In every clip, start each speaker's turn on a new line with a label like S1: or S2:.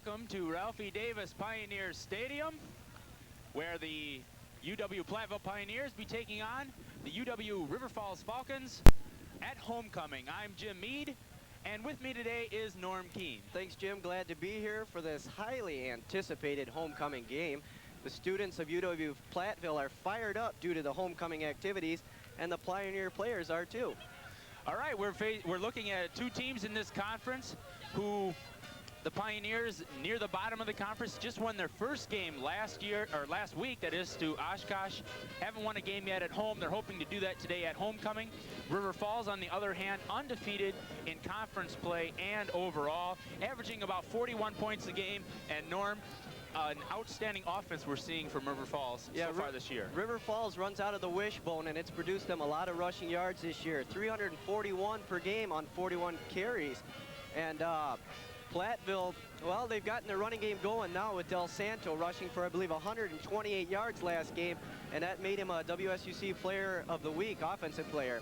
S1: welcome to Ralphie Davis Pioneers Stadium, where the UW Platteville Pioneers be taking on the UW River Falls Falcons at homecoming. I'm Jim Mead, and with me today is Norm Keene.
S2: Thanks, Jim. Glad to be here for this highly anticipated homecoming game. The students of UW Platteville are fired up due to the homecoming activities, and the Pioneer players are too.
S1: All right, we're looking at two teams in this conference who the Pioneers, near the bottom of the conference, just won their first game last week, that is, to Oshkosh. Haven't won a game yet at home. They're hoping to do that today at homecoming. River Falls, on the other hand, undefeated in conference play and overall, averaging about 41 points a game. And Norm, an outstanding offense we're seeing from River Falls so far this year.
S2: River Falls runs out of the wishbone, and it's produced them a lot of rushing yards this year. 341 per game on 41 carries. And Platteville, well, they've gotten their running game going now with Del Santo rushing for, I believe, 128 yards last game, and that made him a WSUC Player of the Week, offensive player.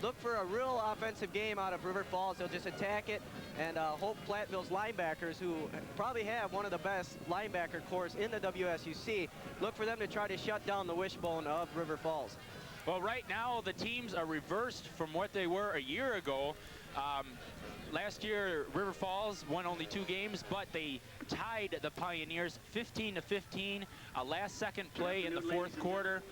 S2: Look for a real offensive game out of River Falls. They'll just attack it and hope Platteville's linebackers, who probably have one of the best linebacker corps in the WSUC, look for them to try to shut down the wishbone of River Falls.
S1: Well, right now the teams are reversed from what they were a year ago. Last year, River Falls won only 2 games, but they tied the Pioneers 15-15. A last-second play in the fourth quarter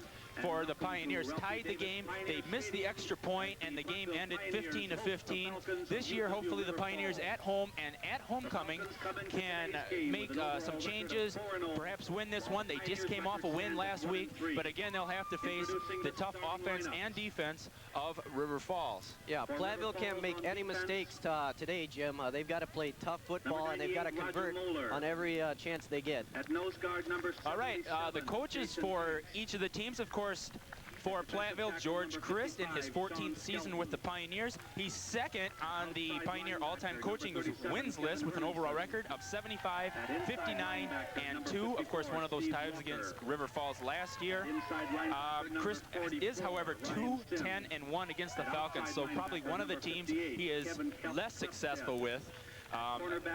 S1: for the Pioneers tied the game. They missed the extra point, and the game ended 15-15. This year, hopefully, the Pioneers at home and at homecoming can make some changes, perhaps win this one. They just came off a win last week, but again, they'll have to face the tough offense and defense of River Falls.
S2: Yeah, Platteville can't make any mistakes today, Jim. They've got to play tough football, and they've got to convert on every chance they get.
S1: All right, the coaches for each of the teams, of course, for Platteville, George Christ in his 14th season with the Pioneers. He's second on the Pioneer all-time coaching wins list with an overall record of 75, 59, and 2. Of course, one of those ties against River Falls last year. Christ is, however, 2-10 and 1 against the Falcons, so probably one of the teams he is less successful with.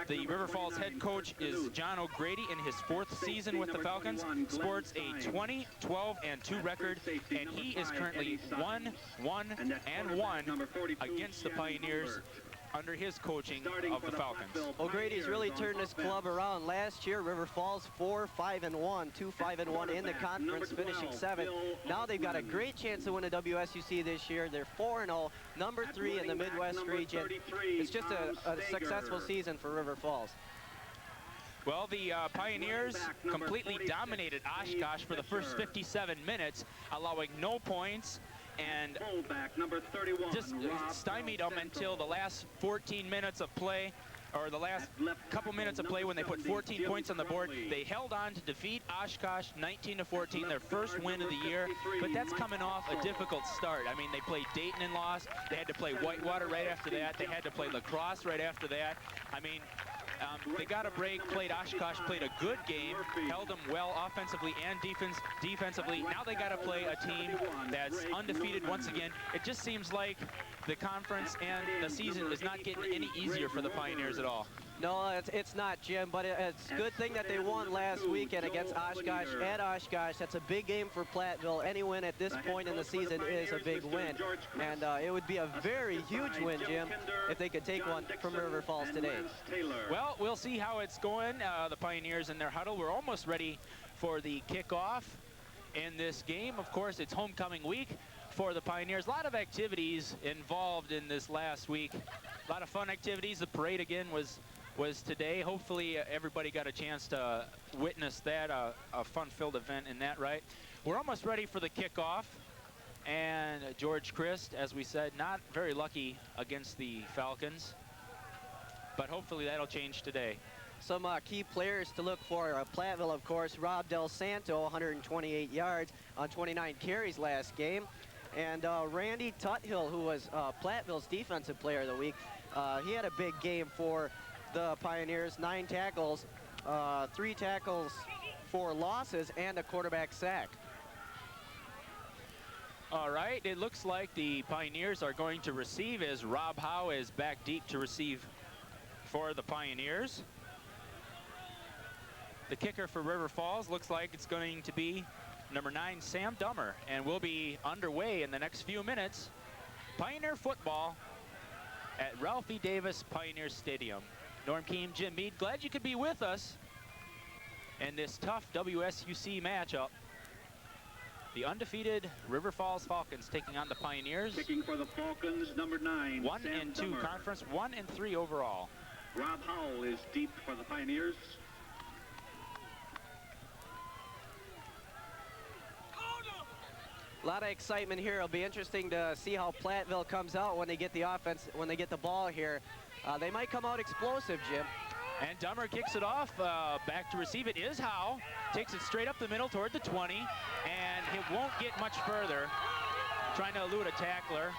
S1: The River Falls head coach is John O'Grady in his 4th season with the Falcons, sports a 20, 12, and 2 record, and he is currently 1, 1, and 1 against the Pioneers under his coaching of the Falcons.
S2: O'Grady's really turned this club around. Last year, River Falls 4-5-1, 2-5-1 in the conference, finishing 7th. Now they've got a great chance to win a WSUC this year. They're 4-0, number 3 in the Midwest region. It's just a successful season for River Falls.
S1: Well, the Pioneers completely dominated Oshkosh for the first 57 minutes, allowing no points, and just stymied them until the last 14 minutes of play, or the last couple minutes of play when they put 14 points on the board. They held on to defeat Oshkosh 19-14, their first win of the year, but that's coming off a difficult start. I mean, they played Dayton and lost. They had to play Whitewater right after that. They had to play La Crosse right after that. I mean, they got a break, played Oshkosh, played a good game, held them well offensively and defensively. Now they got to play a team that's undefeated once again. It just seems like the conference and the season is not getting any easier for the Pioneers at all.
S2: No, it's not, Jim, but it's a good thing that they won last weekend against Oshkosh at Oshkosh. That's a big game for Platteville. Any win at this point in the season is a big win. And it would be a very huge win, Jim, if they could take one from River Falls today.
S1: Well, we'll see how it's going. The Pioneers in their huddle. We're almost ready for the kickoff in this game. Of course, it's homecoming week for the Pioneers. A lot of activities involved in this last week. A lot of fun activities. The parade again was today. Hopefully everybody got a chance to witness that, a fun-filled event in that, right? We're almost ready for the kickoff, and George Christ, as we said, not very lucky against the Falcons, but hopefully that'll change today.
S2: Some key players to look for. Platteville, of course, Rob Del Santo, 128 yards on 29 carries last game. And Randy Tuthill, who was Platteville's Defensive Player of the Week, he had a big game for the Pioneers, 9 tackles, 3 tackles for losses, and a quarterback sack.
S1: All right, it looks like the Pioneers are going to receive as Rob Howe is back deep to receive for the Pioneers. The kicker for River Falls looks like it's going to be number 9, Sam Dummer, and we'll be underway in the next few minutes. Pioneer football at Ralph E. Davis Pioneer Stadium. Norm Keem, Jim Meade, glad you could be with us in this tough WSUC matchup. The undefeated River Falls Falcons taking on the Pioneers.
S3: Kicking for the Falcons, number 9,
S1: 1
S3: Sam
S1: and 2
S3: Dummer.
S1: conference, 1 and 3 overall.
S3: Rob Howell is deep for the Pioneers.
S2: A lot of excitement here. It'll be interesting to see how Platteville comes out when they get the offense, when they get the ball here. They might come out explosive, Jim.
S1: And Dummer kicks it off, back to receive it is Howe. Takes it straight up the middle toward the 20, and it won't get much further. Trying to elude a tackler.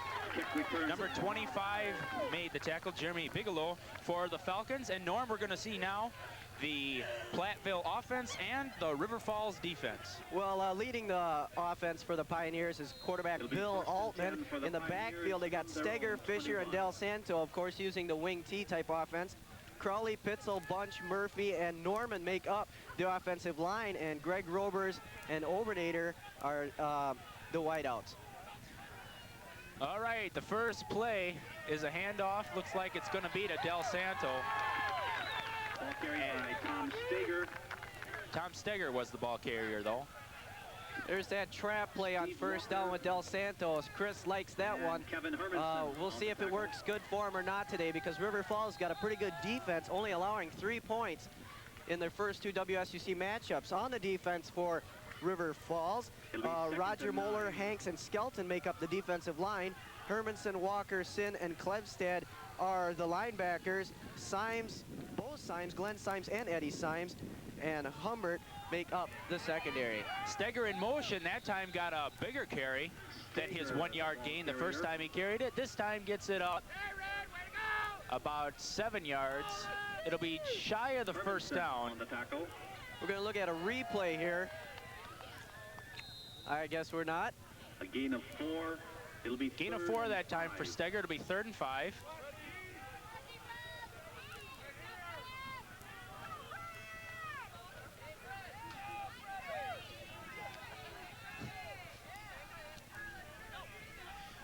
S1: Number 25 made the tackle, Jeremy Bigelow, for the Falcons. And Norm, we're going to see now the Platteville offense and the River Falls defense.
S2: Well, leading the offense for the Pioneers is quarterback Bill Altman. In the backfield, they got Steger, Fisher, and Del Santo, of course, using the wing T type offense. Crowley, Pitzel, Bunch, Murphy, and Norman make up the offensive line, and Greg Robers and Obernader are the wideouts.
S1: All right, the first play is a handoff. Looks like it's going to be to Del Santo.
S3: Ball carried by Tom Steger.
S1: Tom Steger was the ball carrier, though.
S2: There's that trap play on first down with Del Santos. Chris likes that one. We'll see if it works good for him or not today, because River Falls got a pretty good defense, only allowing 3 points in their first 2 WSUC matchups. On the defense for River Falls, Roger Moeller, Hanks, and Skelton make up the defensive line. Hermanson, Walker, Sin, and Klevstad are the linebackers. Symes, both Symes, Glenn Symes and Eddie Symes, and Humbert make up the secondary.
S1: Steger in motion, that time got a bigger carry than his 1 yard gain the first time he carried it. This time gets it up about 7 yards. It'll be shy of the first down.
S2: We're going to look at a replay here. I guess we're not.
S3: A gain of 4. It'll be
S1: gain of 4 that time for Steger. It'll be 3rd and 5.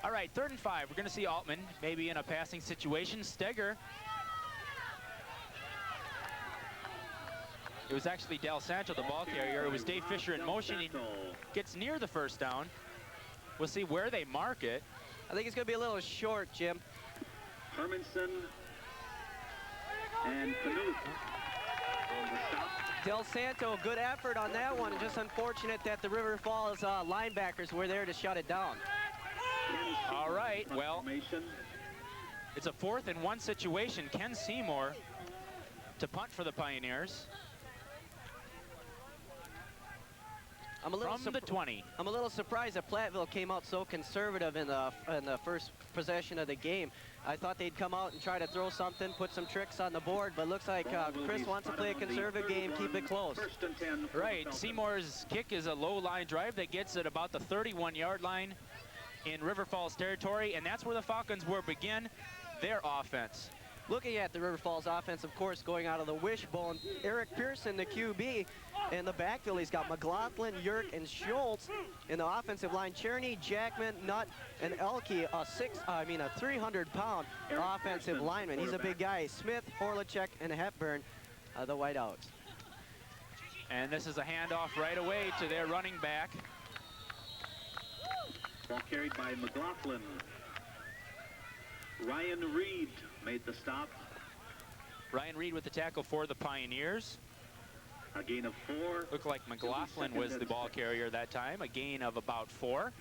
S1: All right, 3rd and 5. We're going to see Altman maybe in a passing situation. Steger. It was actually Del Santo, the ball carrier. It was Dave Fisher in motion. He gets near the first down. We'll see where they mark it.
S2: I think it's going to be a little short, Jim.
S3: Hermanson and Knuth on the stop.
S2: Del Santo, good effort on that one. Just unfortunate that the River Falls linebackers were there to shut it down.
S1: All right, well, it's a 4th and 1 situation. Ken Seymour to punt for the Pioneers. From the 20.
S2: I'm a little surprised that Platteville came out so conservative in the first possession of the game. I thought they'd come out and try to throw something, put some tricks on the board, but looks like Chris wants to play a conservative game, keep it close.
S1: Right, Seymour's kick is a low line drive that gets at about the 31-yard line in River Falls territory, and that's where the Falcons will begin their offense.
S2: Looking at the River Falls offense, of course, going out of the wishbone, Eric Pearson, the QB, in the backfield, he's got McLaughlin, Yerk, and Schultz. In the offensive line, Cherney, Jackman, Nutt, and Elke, a 300-pound offensive lineman. He's a big guy. Smith, Horlicek, and Hepburn, the wideouts.
S1: And this is a handoff right away to their running back.
S3: Ball carried by McLaughlin. Ryan Reed made the stop.
S1: Ryan Reed with the tackle for the Pioneers.
S3: A gain of 4.
S1: Looked like McLaughlin was the ball carrier that time. A gain of about 4.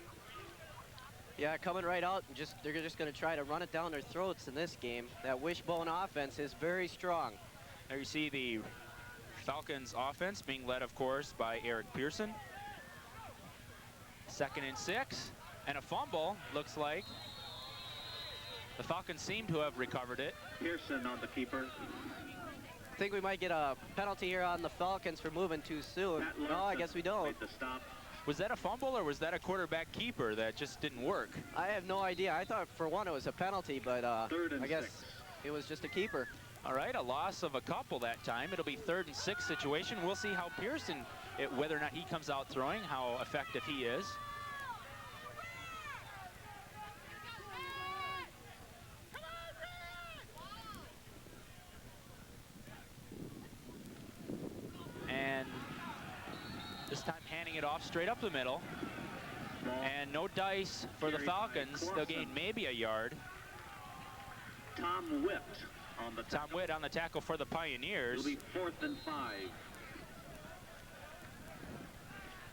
S2: Yeah, coming right out, and they're just going to try to run it down their throats in this game. That wishbone offense is very strong.
S1: There you see the Falcons offense being led, of course, by Eric Pearson. 2nd and 6, and a fumble, looks like. The Falcons seem to have recovered it.
S3: Pearson on the keeper.
S2: I think we might get a penalty here on the Falcons for moving too soon. No, I guess we don't.
S1: Was that a fumble, or was that a quarterback keeper that just didn't work?
S2: I have no idea. I thought for one it was a penalty, but I guess it was just a keeper.
S1: All right, a loss of a couple that time. It'll be 3rd and 6 situation. We'll see how Pearson, whether or not he comes out throwing, how effective he is. And this time handing it off straight up the middle. And no dice for the Falcons. They'll gain maybe a yard.
S3: Tom Witt on the
S1: Tom Witt on the tackle for the Pioneers.
S3: It'll be 4th and 5.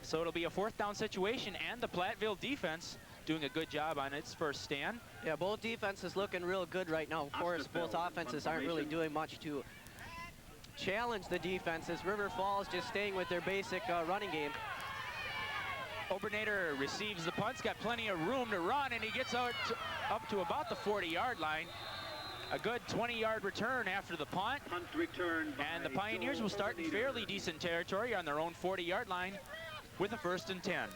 S1: So it'll be a 4th down situation, and the Platteville defense doing a good job on its first stand.
S2: Yeah, both defenses looking real good right now. Of course, both offenses aren't really doing much to challenge the defenses. River Falls just staying with their basic running game.
S1: Obernader receives the punt, got plenty of room to run, and he gets out up to about the 40-yard line. A good 20-yard return after the punt.
S3: Punt return
S1: And the Pioneers will start in fairly decent territory on their own 40-yard line with a 1st and 10.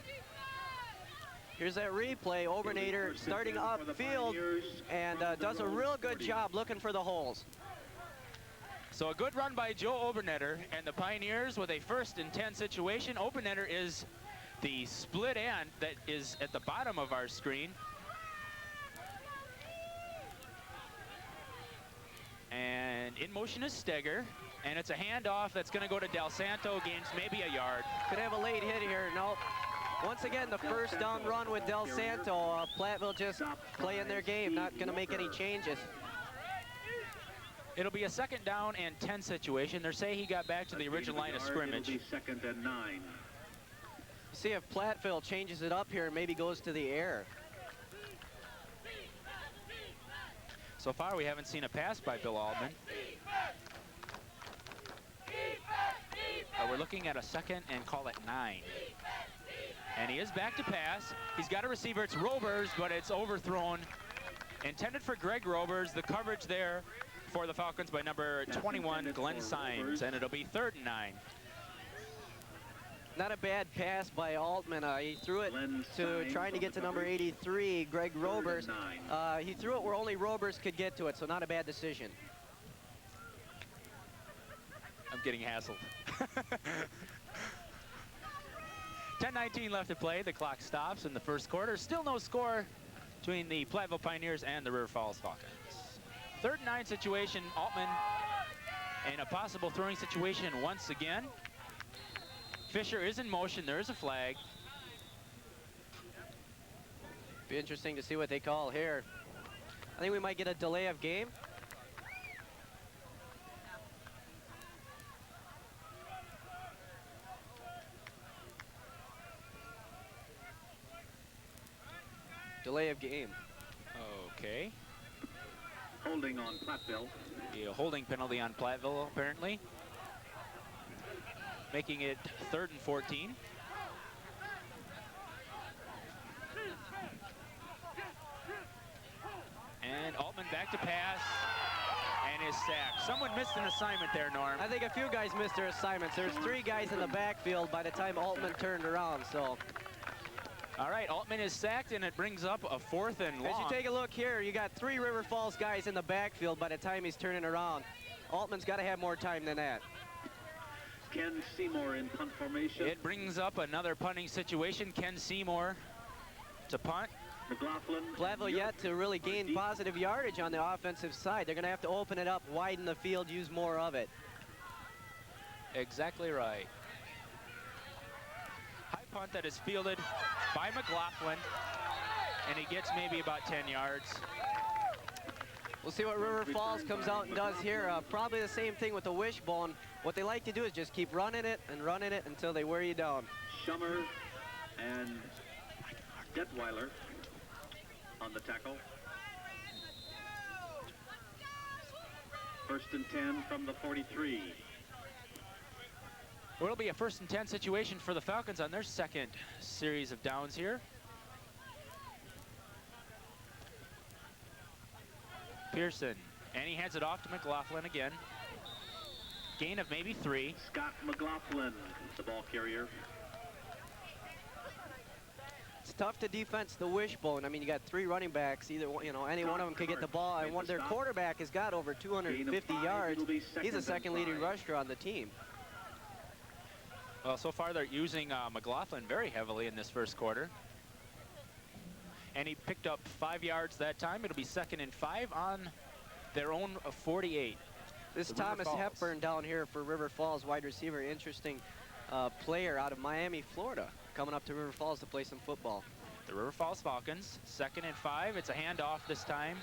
S2: Here's that replay. Obernader starting upfield and does a real good job looking for the holes.
S1: So a good run by Joe Obernader, and the Pioneers with a 1st and 10 situation. Obernader is the split end that is at the bottom of our screen. And in motion is Steger, and it's a handoff that's going to go to Del Santo, gains maybe a yard.
S2: Could have a late hit here. Nope. Once again, the 1st down run with Del Santo. Platteville just playing their game, not going to make any changes.
S1: It'll be a 2nd down and 10 situation. They say he got back to the original line of scrimmage.
S3: It'll be 2nd and 9.
S2: See if Platteville changes it up here and maybe goes to the air.
S1: So far, we haven't seen a pass by Bill Altman. We're looking at a 2nd and call it 9. And he is back to pass. He's got a receiver. It's Robers, but it's overthrown. Intended for Greg Robers. The coverage there for the Falcons by number 21, Glenn Symes. And it'll be 3rd and 9.
S2: Not a bad pass by Altman. He threw it to trying to get to number 83, Greg Robers. He threw it where only Robers could get to it, so not a bad decision.
S1: I'm getting hassled. 10:19 left to play. The clock stops in the 1st quarter. Still no score between the Platteville Pioneers and the River Falls Falcons. 3rd and 9 situation. Altman in a possible throwing situation once again. Fisher is in motion. There is a flag.
S2: Be interesting to see what they call here. I think we might get a delay of game. Delay of game.
S1: Okay.
S3: Holding on Platteville.
S1: A holding penalty on Platteville, apparently. Making it 3rd and 14. And Altman back to pass and is sacked. Someone missed an assignment there, Norm.
S2: I think a few guys missed their assignments. There's 3 guys in the backfield by the time Altman turned around, so.
S1: All right, Altman is sacked, and it brings up a 4th and long.
S2: As you take a look here, you got 3 River Falls guys in the backfield by the time he's turning around. Altman's got to have more time than that.
S3: Ken Seymour in punt formation.
S1: It brings up another punting situation. Ken Seymour to punt.
S3: McLaughlin.
S2: Platteville yet to really gain positive yardage on the offensive side. They're going to have to open it up, widen the field, use more of it.
S1: Exactly right. High punt that is fielded by McLaughlin, and he gets maybe about 10 yards.
S2: We'll see what River Falls comes out and does here. Probably the same thing with the wishbone. What they like to do is just keep running it until they wear you down.
S3: Schummer and Detweiler on the tackle. 1st and 10 from the 43.
S1: It'll be a 1st and 10 situation for the Falcons on their 2nd series of downs here. Pearson, and he hands it off to McLaughlin again. Gain of maybe 3.
S3: Scott McLaughlin, the ball carrier.
S1: It's
S2: tough to defense the wishbone. I mean, you got 3 running backs. Either one, any one of them could get the ball. And their quarterback has got over 250 yards. He's a second leading rusher on the team.
S1: Well, so far they're using McLaughlin very heavily in this first quarter. And he picked up 5 yards that time. It'll be 2nd and 5 on their own 48.
S2: This Thomas Hepburn down here for River Falls, wide receiver, interesting player out of Miami, Florida, coming up to River Falls to play some football.
S1: The River Falls Falcons, 2nd and 5. It's a handoff this time.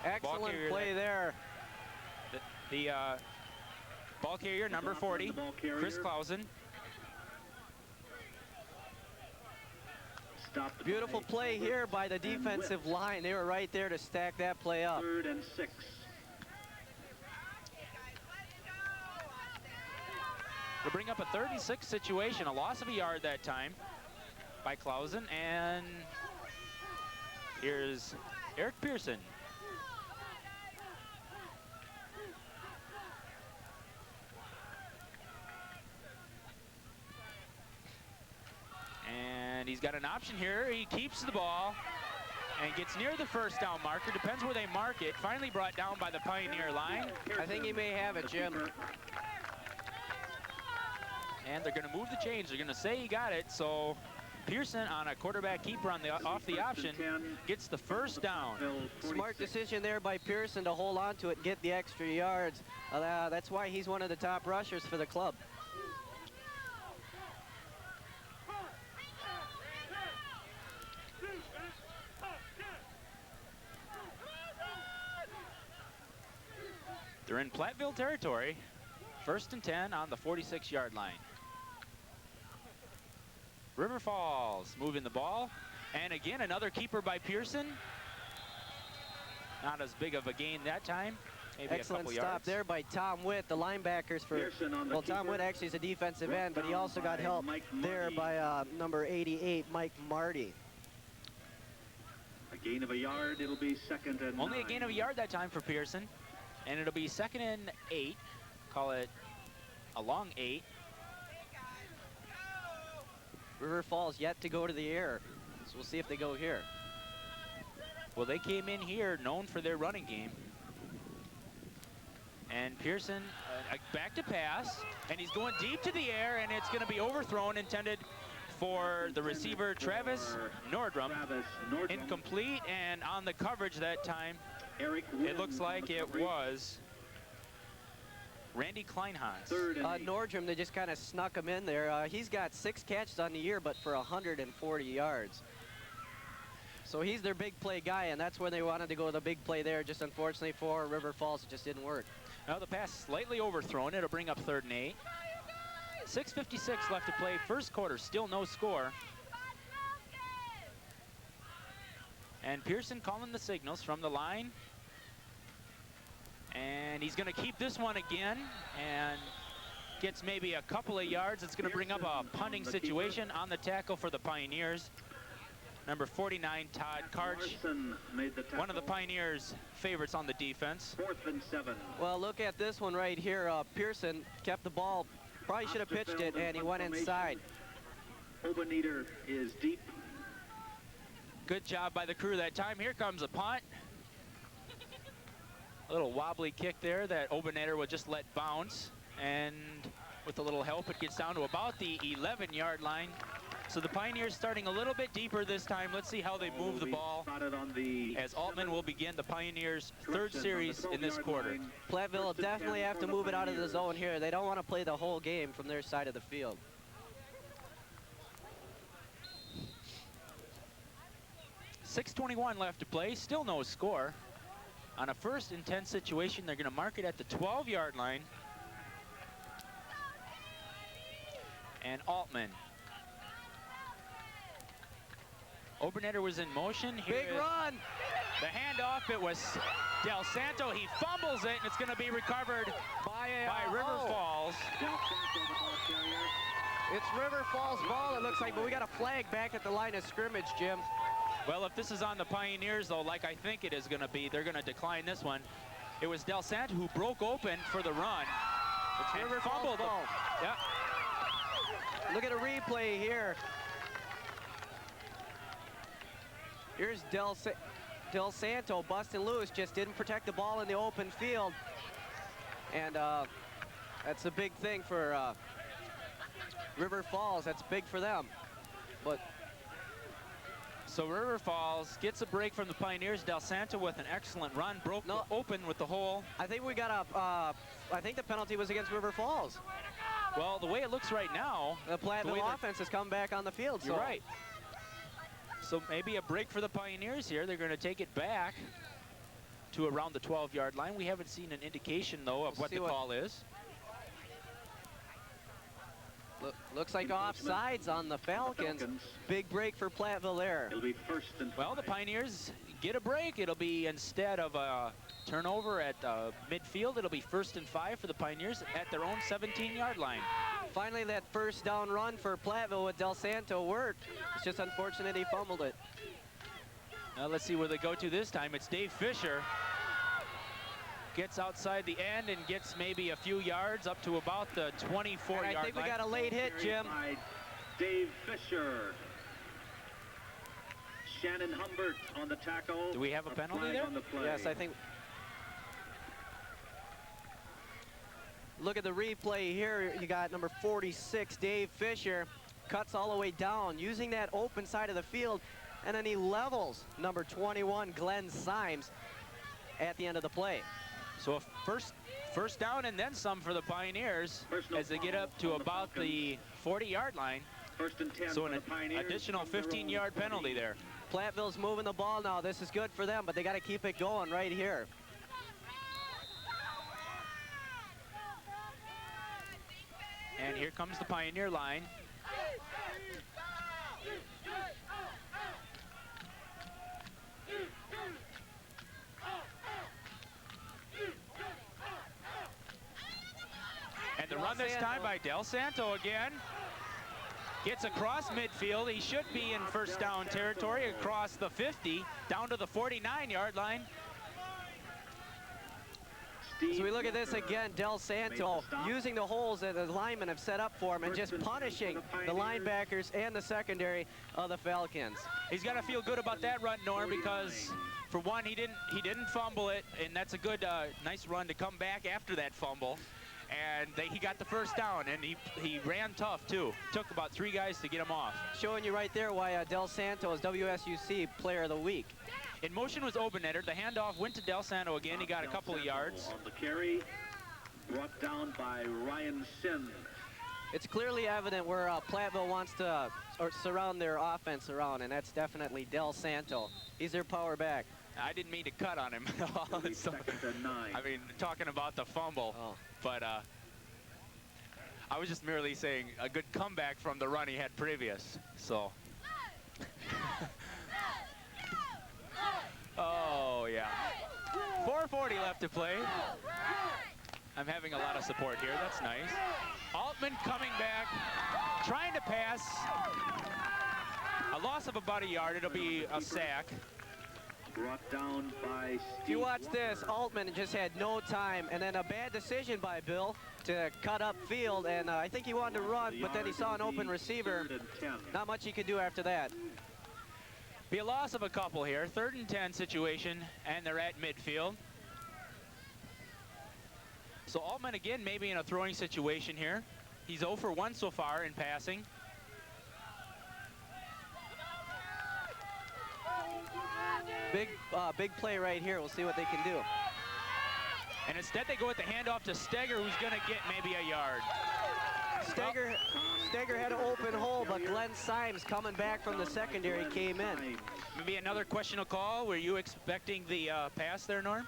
S2: Excellent play there.
S1: The ball carrier, number 40, Chris Clausen.
S2: Beautiful play here by the defensive line. They were right there to stack that play up.
S3: 3rd and 6.
S1: To bring up a 3rd and 6 situation, a loss of a yard that time by Clausen, and here's Eric Pearson. And he's got an option here. He keeps the ball and gets near the first down marker. Depends where they mark it. Finally brought down by the Pioneer line.
S2: I think he may have it, Jim.
S1: And they're going to move the chains. They're going to say he got it. So Pearson on a quarterback keeper on the off the option gets the first down.
S2: Smart decision there by Pearson to hold on to it and get the extra yards. That's why he's one of the top rushers for the club.
S1: They're in Platteville territory. 1st and 10 on the 46-yard line. River Falls moving the ball. And again, another keeper by Pearson. Not as big of a gain that time. Maybe
S2: excellent
S1: a couple
S2: stop
S1: yards
S2: there by Tom Witt, the linebackers for, well, Tom Witt actually is a defensive end, but he also got help there by number 88, Mike Marty.
S3: A gain of a yard, it'll be 2nd and 9.
S1: Only a gain of a yard that time for Pearson. And it'll be 2nd and 8. Call it a long 8.
S2: River Falls yet to go to the air, so we'll see if they go here.
S1: Well, they came in here known for their running game. And Pearson back to pass, and he's going deep to the air, and it's going to be overthrown, intended for the receiver Travis Nordrum. Incomplete, and on the coverage that time, it looks like it was Randy Kleinhans.
S2: Nordrum, they just kind of snuck him in there. He's got 6 catches on the year, but for 140 yards. So he's their big play guy, and that's where they wanted to go with a big play there. Just unfortunately for River Falls, it just didn't work.
S1: Now the pass slightly overthrown. It'll bring up 3rd and 8. 6:56 left to play. First quarter, still no score. And Pearson calling the signals from the line. And he's going to keep this one again and gets maybe a couple of yards. It's going to bring up a punting situation on the tackle for the Pioneers. Number 49, Todd Karch, one of the Pioneers' favorites on the defense.
S3: 4th and 7.
S2: Well, look at this one right here. Pearson kept the ball. Probably should have pitched it, and he went inside.
S3: Obeneater is deep.
S1: Good job by the crew that time. Here comes a punt. A little wobbly kick there that Obeneater would just let bounce. And with a little help, it gets down to about the 11-yard line. So the Pioneers starting a little bit deeper this time. Let's see how they move the ball as Altman will begin the Pioneers' 3rd series in this quarter.
S2: Platteville will definitely have to move it out of the zone here. They don't want to play the whole game from their side of the field.
S1: .6:21 left to play, still no score. On a 1st and 10 situation, they're going to mark it at the 12-yard line. And Altman. Obeneater was in motion.
S2: Big run.
S1: The handoff, it was Del Santo. He fumbles it, and it's going to be recovered by River Falls.
S2: It's River Falls ball, it looks like, but we got a flag back at the line of scrimmage, Jim.
S1: Well, if this is on the Pioneers, though, like I think it is going to be, they're going to decline this one. It was Del Santo who broke open for the run.
S2: It's River Falls ball.
S1: Yep.
S2: Look at a replay here. Here's Del Santo busting loose, just didn't protect the ball in the open field. And that's a big thing for River Falls. That's big for them. But
S1: so River Falls gets a break from the Pioneers. Del Santo with an excellent run, broke open with the hole.
S2: I think we got I think the penalty was against River Falls.
S1: Well, the way it looks right now,
S2: the Platteville offense has come back on the field.
S1: You're right. So maybe a break for the Pioneers here. They're going to take it back to around the 12-yard line. We haven't seen an indication, though, of what the call is.
S2: Looks like offsides on the Falcons. Big break for Platteville there.
S3: It'll be first and
S1: well, the Pioneers get a break. It'll be, instead of a turnover at midfield, it'll be 1st and 5 for the Pioneers at their own 17-yard line.
S2: Finally, that first down run for Platteville with Del Santo worked. It's just unfortunate he fumbled it.
S1: Now let's see where they go to this time. It's Dave Fisher. Gets outside the end and gets maybe a few yards up to about the 24-yard line.
S2: I think we got a late hit, Jim.
S3: Dave Fisher. Shannon Humbert on the tackle.
S1: Do we have a penalty there?
S2: Yes, I think. Look at the replay here. You got number 46, Dave Fisher, cuts all the way down, using that open side of the field, and then he levels number 21, Glenn Symes, at the end of the play.
S1: So a first down and then some for the Pioneers as they get up to about the 40-yard line.
S3: First and 10
S1: so an additional 15-yard penalty there.
S2: Platteville's moving the ball now. This is good for them, but they got to keep it going right here.
S1: And here comes the Pioneer line. And the run this time by Del Santo again. Gets across midfield. He should be in first down territory across the 50, down to the 49-yard line.
S2: So we look at this again, Del Santo using the holes that the linemen have set up for him and just punishing the linebackers and the secondary of the Falcons.
S1: He's got to feel good about that run, Norm, because for one, he didn't fumble it, and that's a good, nice run to come back after that fumble. And he got the first down, and he ran tough, too. Took about 3 guys to get him off.
S2: Showing you right there why Del Santo is WSUC Player of the Week.
S1: In motion was Obenetter. The handoff went to Del Santo again. He got a couple of yards.
S3: On the carry, brought down by Ryan Sin.
S2: It's clearly evident where Platteville wants to surround their offense around, and that's definitely Del Santo. He's their power back.
S1: I didn't mean to cut on him. So, I mean, talking about the fumble. But I was just merely saying a good comeback from the run he had previous. So. Oh, yeah. 4:40 left to play. I'm having a lot of support here. That's nice. Altman coming back, trying to pass. A loss of about a yard. It'll be a sack.
S3: Brought down by Steve.
S2: If you watch this, Altman just had no time, and then a bad decision by Bill to cut up field, and I think he wanted to run, but then he saw an open receiver. Not much he could do after that.
S1: Be a loss of a couple here. 3rd and 10 situation, and they're at midfield. So Altman again maybe in a throwing situation here. He's 0 for 1 so far in passing.
S2: Big play right here. We'll see what they can do.
S1: And instead they go with the handoff to Steger, who's going to get maybe a yard.
S2: Steger had an open hole, but Glenn Symes coming back from the secondary came in.
S1: Maybe another questionable call. Were you expecting the pass there, Norm?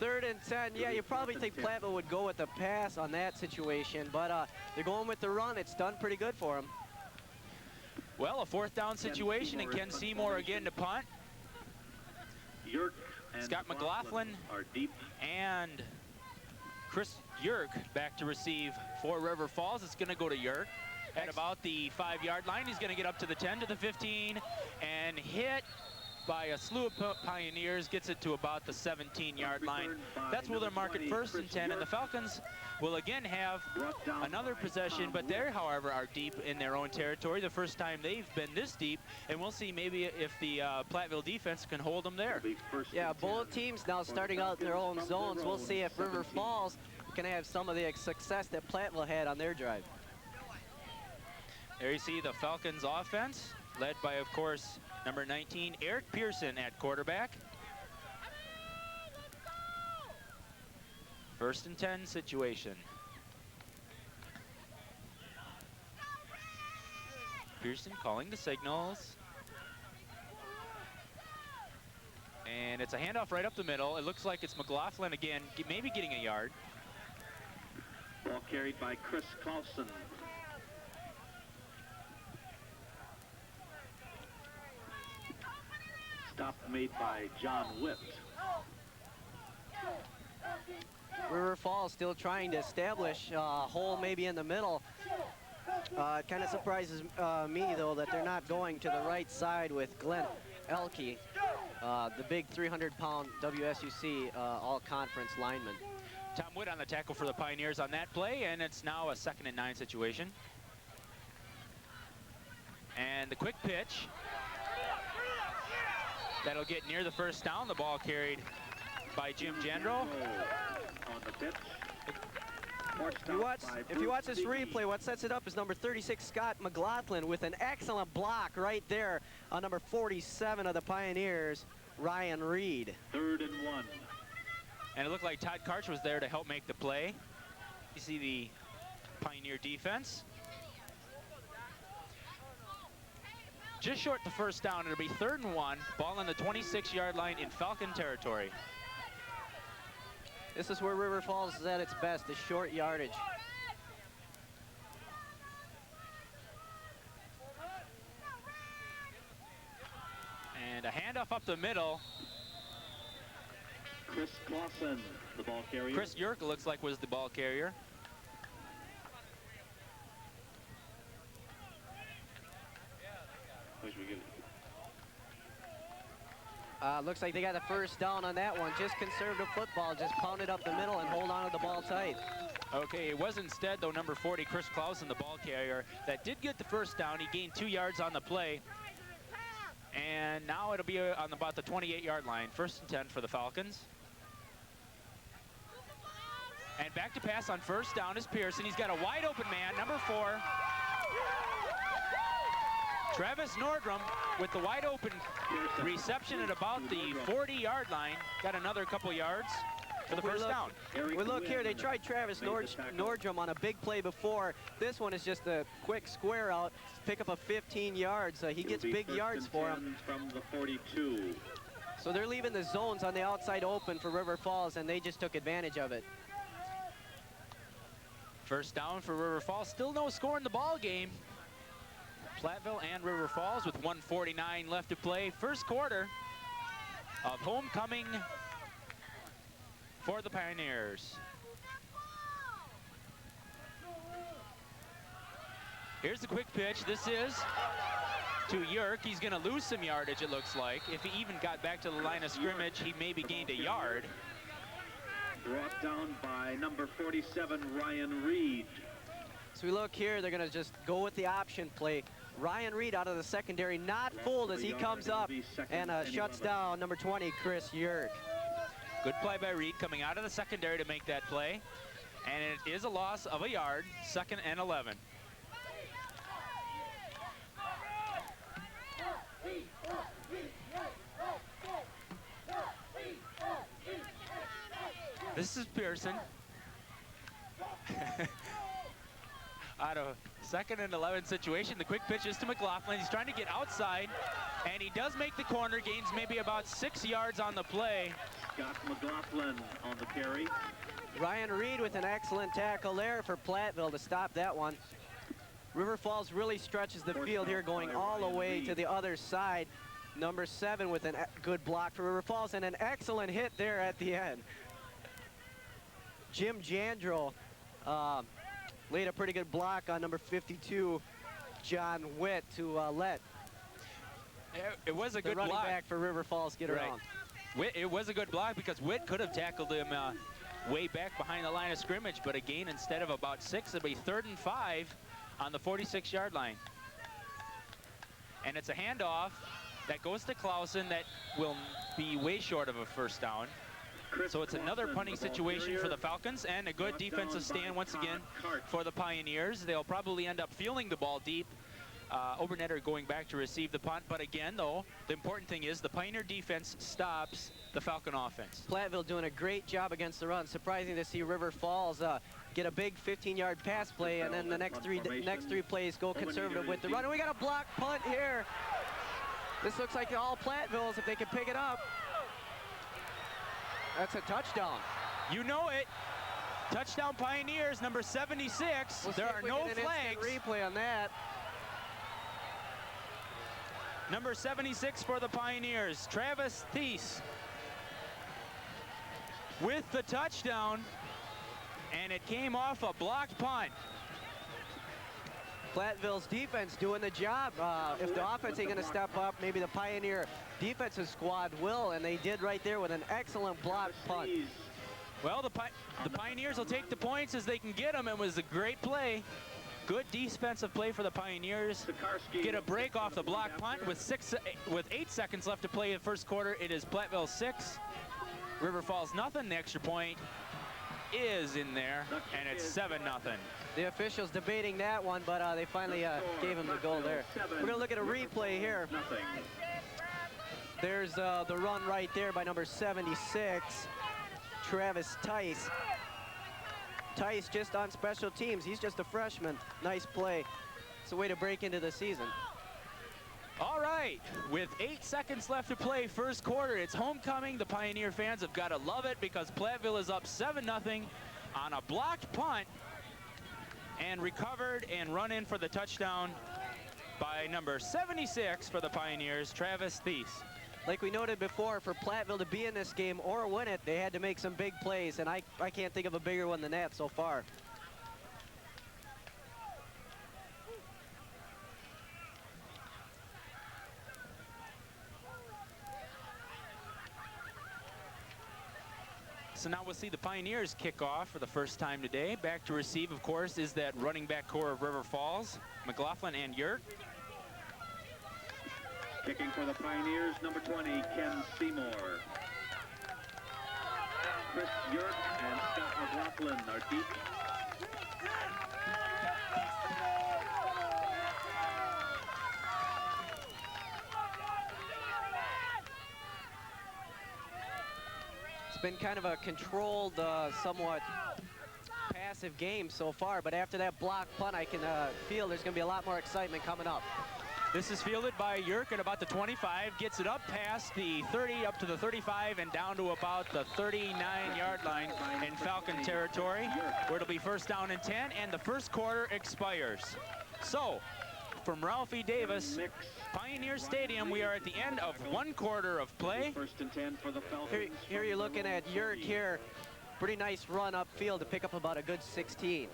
S2: 3rd and 10. Yeah, you probably think Platteville would go with the pass on that situation, but they're going with the run. It's done pretty good for them.
S1: Well, a 4th down situation, and Ken Seymour again to punt. Scott McLaughlin
S3: are deep.
S1: And Chris Yerk back to receive for River Falls. It's going to go to Yerk at about the 5-yard line. He's going to get up to the 10 to the 15 and hit by a slew of Pioneers, gets it to about the 17-yard line. That's where they're marking 1st and 10, and the Falcons will again have another possession, but they, however, are deep in their own territory. The first time they've been this deep, and we'll see maybe if the Platteville defense can hold them there.
S2: Yeah, both teams now starting out in their own zones. We'll see if River Falls can have some of the success that Platteville had on their drive.
S1: There you see the Falcons offense, led by, of course, number 19, Eric Pearson at quarterback. 1st and 10 situation. Pearson calling the signals. And it's a handoff right up the middle. It looks like it's McLaughlin again, maybe getting a yard.
S3: Ball carried by Chris Clausen. Stop made by John Whitt.
S2: River Falls still trying to establish a hole maybe in the middle. It kind of surprises me, though, that they're not going to the right side with Glenn Elke, the big 300-pound WSUC all-conference lineman.
S1: Tom Wood on the tackle for the Pioneers on that play, and it's now a 2nd and 9 situation. And the quick pitch. That'll get near the 1st down. The ball carried by Jim Jandro.
S3: On the pitch.
S2: If you watch this replay, what sets it up is number 36, Scott McLaughlin, with an excellent block right there on number 47 of the Pioneers, Ryan Reed.
S3: 3rd and 1.
S1: And it looked like Todd Karch was there to help make the play. You see the Pioneer defense. Just short the 1st down. It'll be 3rd and 1. Ball on the 26-yard line in Falcon territory.
S2: This is where River Falls is at its best, the short yardage.
S1: And a handoff up the middle.
S3: Chris Clausen, the ball carrier.
S1: Chris Yerk looks like was the ball carrier.
S2: Looks like they got the 1st down on that one. Just conservative football, just pound it up the middle and hold on to the ball tight.
S1: Okay, it was instead, though, number 40, Chris Clausen, the ball carrier, that did get the 1st down. He gained 2 yards on the play. And now it'll be on about the 28-yard line. 1st and 10 for the Falcons. And back to pass on 1st down is Pearson. He's got a wide open man, number 4. Travis Nordrum with the wide open reception at about the 40-yard line. Got another couple yards for the 1st down.
S2: We look here, they tried Travis Nordrum on a big play before. This one is just a quick square out, pick up a 15 yards. He gets big yards for him.
S3: From the 42.
S2: So they're leaving the zones on the outside open for River Falls, and they just took advantage of it.
S1: 1st down for River Falls. Still no score in the ball game. Platteville and River Falls with 1:49 left to play. 1st quarter of homecoming for the Pioneers. Here's the quick pitch. This is to Yerk. He's going to lose some yardage, it looks like. If he even got back to the line of scrimmage, he maybe gained a yard.
S3: Brought down by number 47, Ryan Reed.
S2: So we look here, they're going to just go with the option play. Ryan Reed out of the secondary, not fooled as he comes up and shuts down number 20, Chris Yerk.
S1: Good play by Reed coming out of the secondary to make that play. And it is a loss of a yard, 2nd and 11. This is Pearson. Out of 2nd and 11 situation. The quick pitch is to McLaughlin. He's trying to get outside, and he does make the corner. Gains maybe about 6 yards on the play.
S3: Scott McLaughlin on the carry.
S2: Ryan Reed with an excellent tackle there for Platteville to stop that one. River Falls really stretches the field here, going all the way to the other side. Number 7 with a good block for River Falls, and an excellent hit there at the end. Jim Jandro laid a pretty good block on number 52, John Witt, to let
S1: it was a
S2: the
S1: good
S2: running
S1: block.
S2: back for River Falls get around.
S1: It was a good block because Witt could have tackled him way back behind the line of scrimmage, but again, instead of about 6, it'll be 3rd and 5 on the 46-yard line. And it's a handoff that goes to Clausen that will be way short of a first down. So it's another punting situation for the Falcons, and a good defensive stand once again for the Pioneers. They'll probably end up fielding the ball deep. Obernetter going back to receive the punt, but again, though, the important thing is the Pioneer defense stops the Falcon offense.
S2: Platteville doing a great job against the run. Surprising to see River Falls get a big 15-yard pass play, and then the next three plays go conservative with the run. And we got a block punt here. This looks like all Platteville's if they can pick it up. That's a touchdown.
S1: You know it. Touchdown Pioneers, number 76. There are no flags.
S2: Replay on that.
S1: Number 76 for the Pioneers, Travis Thies with the touchdown, and it came off a blocked punt.
S2: Platteville's defense doing the job. If the offense ain't going to step up, maybe the Pioneer defensive squad will, and they did right there with an excellent block punt.
S1: Well, the Pioneers will take the points as they can get them. It was a great play. Good defensive play for the Pioneers. Get a break off the block punt with 8 seconds left to play in the first quarter. It is Platteville 6, River Falls nothing. The extra point is in there, and it's 7-0.
S2: The officials debating that one, but they finally gave him the goal there. We're going to look at a replay here. There's the run right there by number 76, Travis Thies. Thies just on special teams. He's just a freshman. Nice play. It's a way to break into the season.
S1: All right, with 8 seconds left to play first quarter, it's homecoming. The Pioneer fans have got to love it because Platteville is up 7-0 on a blocked punt and recovered and run in for the touchdown by number 76 for the Pioneers, Travis Thies.
S2: Like we noted before, for Platteville to be in this game or win it, they had to make some big plays, and I can't think of a bigger one than that so far.
S1: So now we'll see the Pioneers kick off for the first time today. Back to receive, of course, is that running back core of River Falls, McLaughlin and Yurt.
S3: Kicking for the Pioneers, number 20, Ken Seymour. Chris Yurt and Scott McLaughlin are deep.
S2: It's been kind of a controlled, somewhat passive game so far, but after that block punt, I can feel there's going to be a lot more excitement coming up.
S1: This is fielded by Yurk at about the 25, gets it up past the 30, up to the 35, and down to about the 39-yard line in Falcon territory, where it'll be first down and 10, and the first quarter expires. So, from Ralph E. Davis, Pioneer Stadium, we are at the end of 1 quarter of play.
S3: First and 10 for the Falcons.
S2: Here you're looking at Yurk here. Pretty nice run upfield to pick up about a good 16.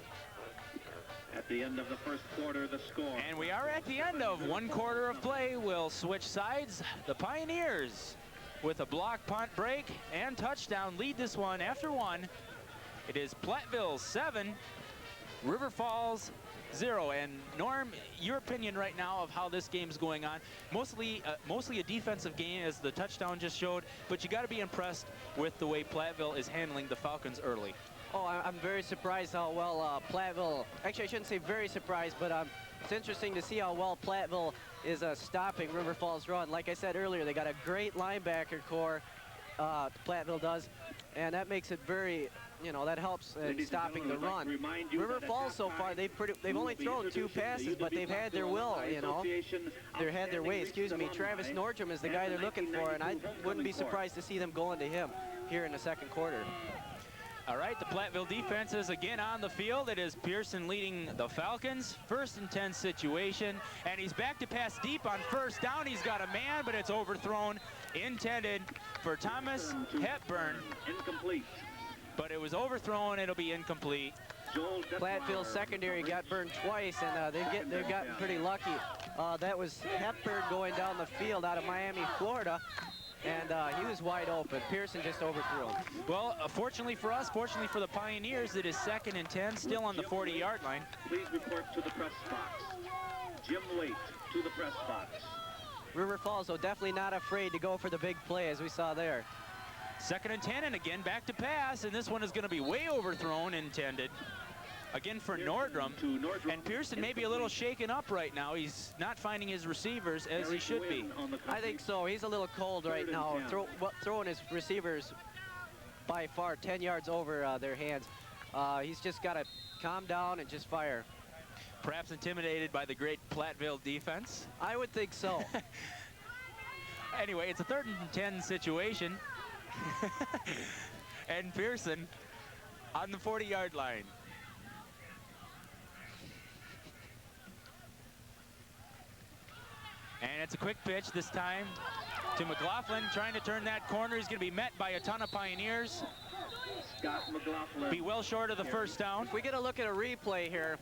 S3: At the end of the first quarter, the score.
S1: And we are at the end of 1 quarter of play. We'll switch sides. The Pioneers, with a block punt break and touchdown, lead this one after 1. It is Platteville 7, River Falls 0. And Norm, your opinion right now of how this game's going on? Mostly a defensive game, as the touchdown just showed, but you got to be impressed with the way Platteville is handling the Falcons early.
S2: Oh, I'm very surprised how well Platteville, actually I shouldn't say very surprised, but it's interesting to see how well Platteville is stopping River Falls' run. Like I said earlier, they got a great linebacker core, Platteville does, and that makes it very, that helps in stopping the run. River Falls so far, they've only thrown 2 passes, but they've had their will, They've had their way, Travis Nordstrom is the guy they're looking for, and I wouldn't be surprised to see them going to him here in the second quarter.
S1: All right, the Platteville defense is again on the field. It is Pearson leading the Falcons. First and 10 situation, and he's back to pass deep on first down. He's got a man, but it's overthrown, intended for Thomas Hepburn.
S3: Incomplete.
S1: But it was overthrown. It'll be incomplete.
S2: Platteville secondary got burned twice, and they've gotten pretty lucky. That was Hepburn going down the field out of Miami, Florida, and he was wide open. Pearson just overthrew him.
S1: Well, fortunately for us, fortunately for the Pioneers, it is 2nd and 10, still on the 40-yard line.
S3: Please report to the press box. Jim Late to the press box.
S2: River Falls, though, definitely not afraid to go for the big play, as we saw there.
S1: 2nd and 10, and again back to pass, and this one is going to be way overthrown, intended. Again for Nordrum, and Pearson may be a little shaken up right now. He's not finding his receivers as he should be.
S2: I think so. He's a little cold right now, throwing his receivers by far 10 yards over their hands. He's just got to calm down and just fire.
S1: Perhaps intimidated by the great Platteville defense.
S2: I would think so.
S1: Anyway, it's a 3rd and 10 situation. And Pearson on the 40-yard line. And it's a quick pitch this time to McLaughlin, trying to turn that corner. He's going to be met by a ton of Pioneers.
S3: Scott McLaughlin.
S1: Be well short of the first down.
S2: If we get a look at a replay here,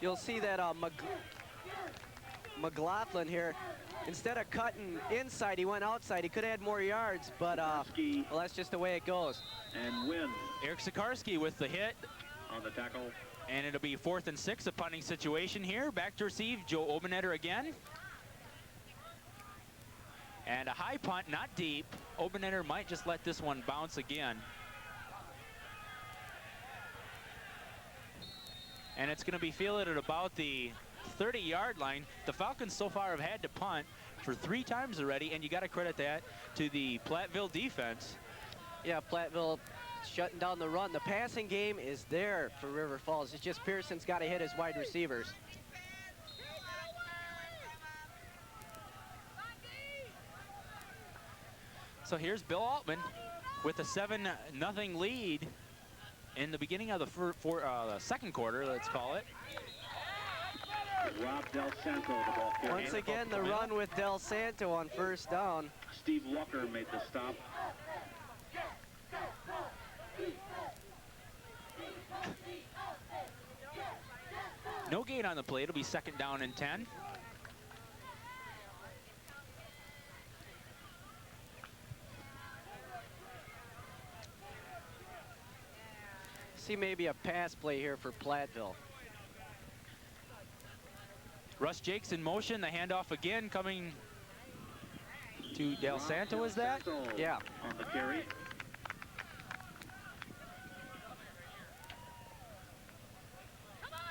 S2: you'll see that McLaughlin here, instead of cutting inside, he went outside. He could have had more yards, but well, that's just the way it goes.
S3: And win.
S1: Eric Sikorsky with the hit.
S3: On the tackle.
S1: And it'll be 4th and 6, a punting situation here. Back to receive, Joe Obenetter again. And a high punt, not deep. Obenetter might just let this one bounce again. And it's going to be fielded at about the 30-yard line. The Falcons so far have had to punt for 3 times already, and you got to credit that to the Platteville defense.
S2: Yeah, Platteville shutting down the run. The passing game is there for River Falls. It's just Pearson's got to hit his wide receivers.
S1: So here's Bill Altman with a 7-0 lead in the beginning of the second quarter, let's call it.
S3: Rob Del Santo, the ball carrier.
S2: Once again, the run with Del Santo on first down.
S3: Steve Walker made the stop.
S1: No gain on the play. It'll be 2nd down and 10.
S2: See maybe a pass play here for Platteville.
S1: Russ Jakes in motion. The handoff again coming to Del Santo, is that?
S2: Yeah.
S3: On the carry.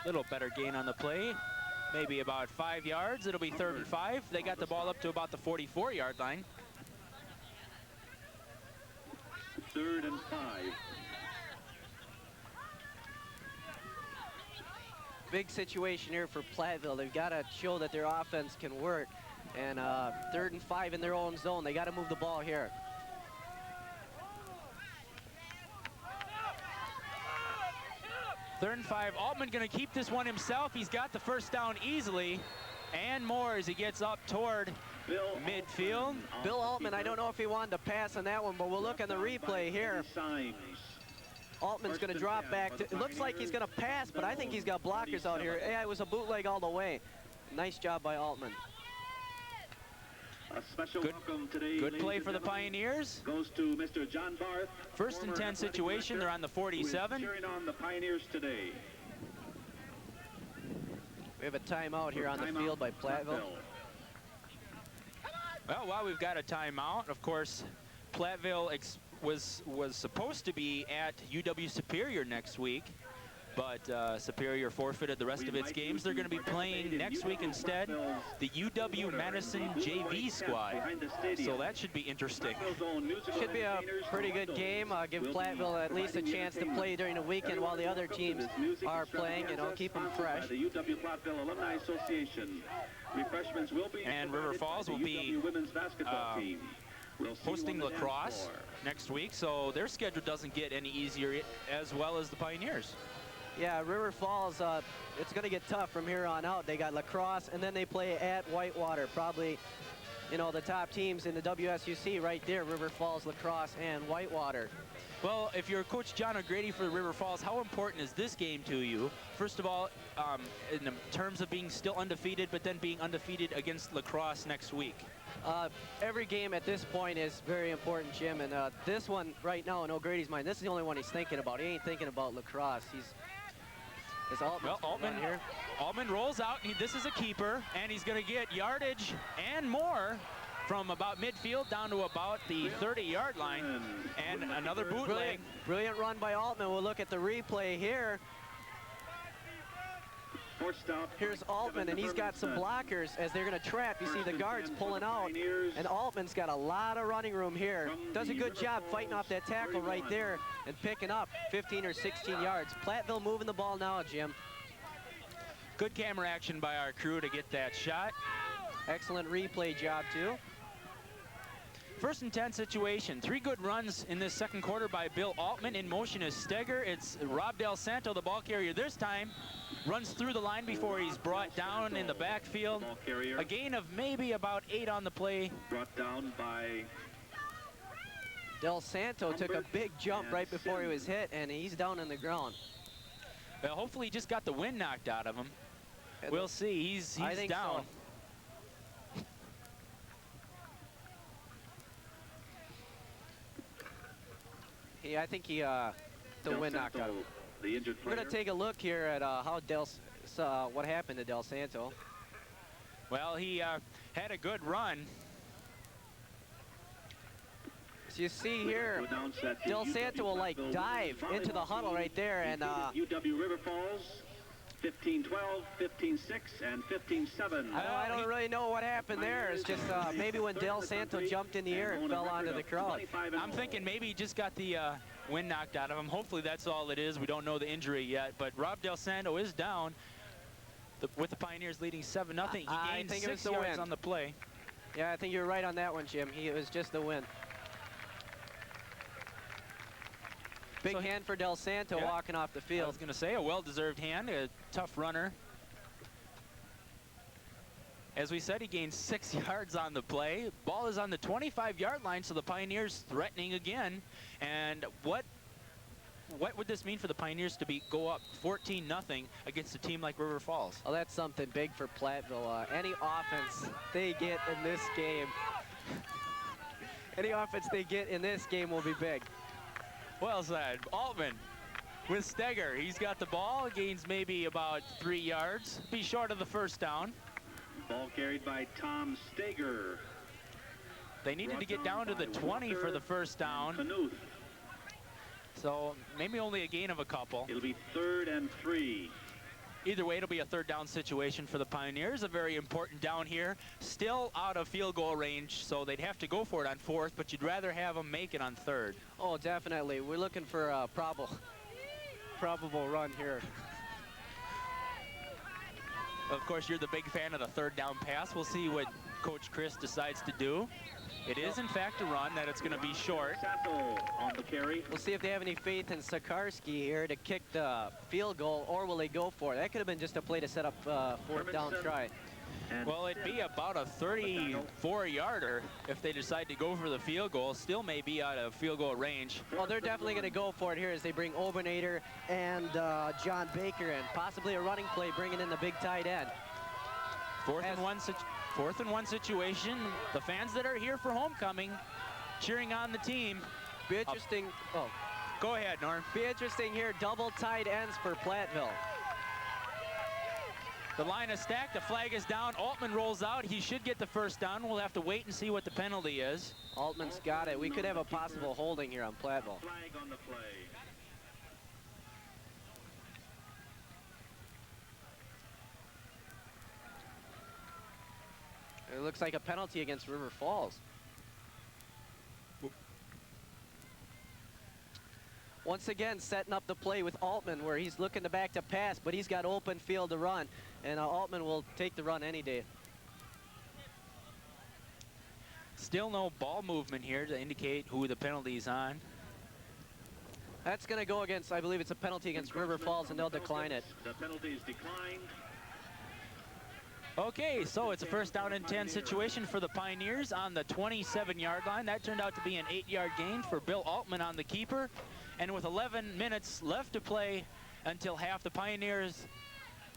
S1: Little better gain on the play. Maybe about 5 yards. It'll be 3rd and 5. They got the ball up to about the 44-yard line.
S3: 3rd and 5.
S2: Big situation here for Platteville. They've got to show that their offense can work. And 3rd and 5 in their own zone. They got to move the ball here. Third and 5. Altman going to keep this one himself. He's got the first down easily and more as he gets up toward midfield. Bill Altman, I don't know if he wanted to pass on that one, but we'll look on the replay here. Altman's going to drop back. It looks like he's going to pass, but I think he's got blockers out here. Yeah, it was a bootleg all the way. Nice job by Altman.
S3: A special welcome today,
S1: good play for the Pioneers.
S3: Goes to Mr. John Barth.
S1: First and 10 situation. They're on the 47.
S3: Cheering on the Pioneers today.
S2: We have a timeout here on the field by Platteville.
S1: Well, while we've got a timeout, of course, Platteville was supposed to be at UW Superior next week, but Superior forfeited the rest of its games. They're going to be playing next week instead the UW Madison JV squad. So that should be interesting.
S2: Should be a pretty good game. Give Platteville at least a chance to play during the weekend while the other teams are playing, you know, keep them fresh.
S3: The UW Platteville Alumni Association. Refreshments will be
S1: and River Falls will be hosting lacrosse next week, so their schedule doesn't get any easier as well as the Pioneers.
S2: Yeah, River Falls, it's going to get tough from here on out. They got lacrosse, and then they play at Whitewater. Probably, you know, the top teams in the WSUC right there, River Falls, lacrosse, and Whitewater.
S1: Well, if you're Coach John O'Grady for River Falls, how important is this game to you? First of all, in terms of being still undefeated, but then being undefeated against La Crosse next week.
S2: Every game at this point is very important, Jim, and this one right now in O'Grady's mind, this is the only one he's thinking about. He ain't thinking about La Crosse. It's Altman here.
S1: Altman rolls out. This is a keeper, and he's going to get yardage and more from about midfield down to about the 30-yard line, and another bootleg.
S2: Brilliant run by Altman. We'll look at the replay here. Here's Altman, and he's got some blockers as they're going to trap. You see the guards pulling out, and Altman's got a lot of running room here. Does a good job fighting off that tackle right there and picking up 15 or 16 yards. Platteville moving the ball now, Jim.
S1: Good camera action by our crew to get that shot.
S2: Excellent replay job, too.
S1: First and 10 situation. 3 good runs in this second quarter by Bill Altman. In motion is Steger. It's Rob Del Santo, the ball carrier this time. Runs through the line before he's brought down in the backfield. A gain of maybe about 8 on the play.
S3: Brought down by
S2: Del Santo took a big jump right before he was hit, and he's down on the ground.
S1: Well, hopefully he just got the wind knocked out of him. We'll see. He's down.
S2: So. I think the wind knocked out of him.
S3: The injured player.
S2: We're going to take a look here at what happened to Del Santo.
S1: Well, he had a good run.
S2: So you see here, Del Santo will like dive into the huddle right there, and
S3: UW River Falls 15-12, 15-6, and 15-7.
S2: I don't really know what happened there. It's just maybe when Del Santo jumped in the air and fell onto the crowd.
S1: I'm thinking maybe he just got the wind knocked out of him. Hopefully that's all it is. We don't know the injury yet, but Rob Del Santo is down with the Pioneers leading 7-0. He gained 6 yards on the play.
S2: Yeah, I think you're right on that one, Jim. It was just the win. Big hand for Del Santo walking off the field.
S1: I was going to say a well-deserved hand, a tough runner. As we said, he gained 6 yards on the play. Ball is on the 25-yard line, so the Pioneers threatening again. And what would this mean for the Pioneers to go up 14-0 against a team like River Falls?
S2: Oh, that's something big for Platteville. Any offense they get in this game, will be big.
S1: Well said. Altman with Steger. He's got the ball, gains maybe about 3 yards. Be short of the first down.
S3: Ball carried by Tom Steger.
S1: They needed to get down to the 20 for the first down.
S3: Knuth.
S1: So maybe only a gain of a couple.
S3: It'll be 3rd and 3.
S1: Either way, it'll be a 3rd down situation for the Pioneers. A very important down here. Still out of field goal range, so they'd have to go for it on 4th, but you'd rather have them make it on 3rd.
S2: Oh, definitely. We're looking for a probable run here.
S1: Of course, you're the big fan of the 3rd down pass. We'll see what Coach Chris decides to do. It is, in fact, a run that it's going to be short.
S3: On the carry.
S2: We'll see if they have any faith in Sakarski here to kick the field goal, or will they go for it? That could have been just a play to set up 4th down try.
S1: Well, it'd be about a 34-yarder if they decide to go for the field goal. Still may be out of field goal range.
S2: Well, they're definitely going to go for it here as they bring Obernader and John Baker in. Possibly a running play bringing in the big tight end.
S1: 4th and 1 situation. The fans that are here for homecoming cheering on the team.
S2: Be interesting.
S1: Go ahead, Norm.
S2: Be interesting here. Double tight ends for Platteville.
S1: The line is stacked. The flag is down. Altman rolls out. He should get the first down. We'll have to wait and see what the penalty is.
S2: Altman's got it. We could have a possible holding here on Platteville.
S3: Flag on the play.
S2: It looks like a penalty against River Falls. Once again, setting up the play with Altman, where he's looking to back to pass, but he's got open field to run, and Altman will take the run any day.
S1: Still no ball movement here to indicate who the penalty is on.
S2: That's going to go against, I believe it's a penalty against River Falls, and they'll decline it.
S3: The penalty is declined.
S1: Okay, so it's a first down and 10 situation for the Pioneers on the 27-yard line. That turned out to be an 8-yard gain for Bill Altman on the keeper. And with 11 minutes left to play until half, the Pioneers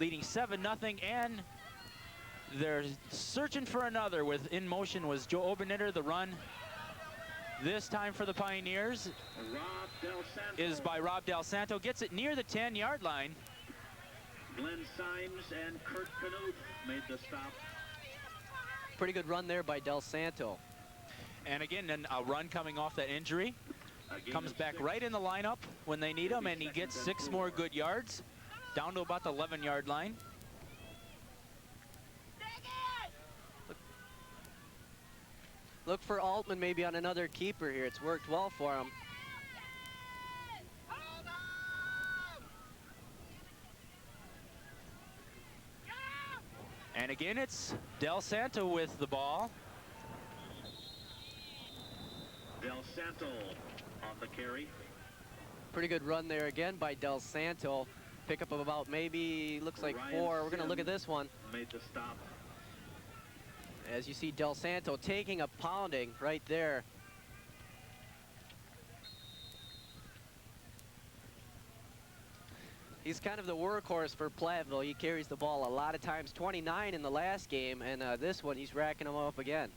S1: leading 7-0, and they're searching for another. With in motion was Joe Obernitter. The run this time for the Pioneers is by Rob Del Santo. Gets it near the 10-yard line.
S3: Glenn Symes and Kurt Knuth made the stop.
S2: Pretty good run there by Del Santo.
S1: And again, a run coming off that injury. Comes back right in the lineup when they need him, and he gets 6 more good yards, down to about the 11-yard line.
S2: Look for Altman maybe on another keeper here. It's worked well for him.
S1: And again, it's Del Santo with the ball.
S3: Del Santo on the carry.
S2: Pretty good run there again by Del Santo. Pickup of about maybe, looks like
S3: Ryan
S2: 4. We're going to
S3: Sims
S2: look at this one.
S3: made the stop.
S2: As you see Del Santo taking a pounding right there. He's kind of the workhorse for Platteville. He carries the ball a lot of times, 29 in the last game, and this one he's racking them up again.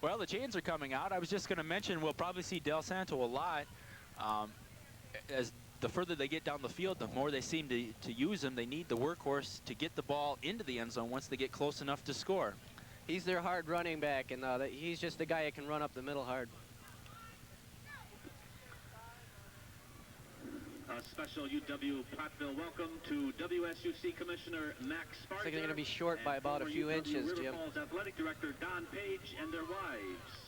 S1: Well, the chains are coming out. I was just going to mention we'll probably see Del Santo a lot. As the further they get down the field, the more they seem to use him. They need the workhorse to get the ball into the end zone once they get close enough to score.
S2: He's their hard running back, and he's just the guy that can run up the middle hard.
S3: A special UW Platteville welcome to WSUC Commissioner Max Sparger.
S2: Looks like they're going to be short by about a few inches,
S3: River
S2: Jim.
S3: Falls Athletic Director Don Page and their wives.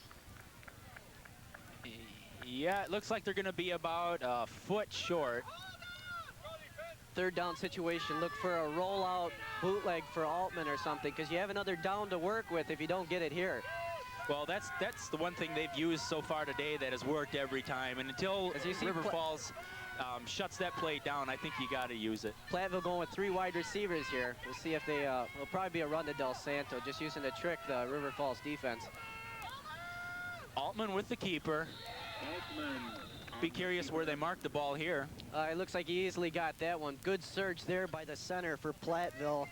S1: Yeah, it looks like they're going to be about a foot short.
S2: Third down situation, look for a rollout bootleg for Altman or something, because you have another down to work with if you don't get it here.
S1: Well, that's the one thing they've used so far today that has worked every time. And until
S2: As you see,
S1: River Falls shuts that play down, I think you got to use it.
S2: Platteville going with 3 wide receivers here. We'll see if they will probably be a run to Del Santo, just using the trick the River Falls defense.
S1: Altman with the keeper.
S3: Altman.
S1: Be curious where they mark the ball here.
S2: It looks like he easily got that one. Good surge there by the center for Platteville.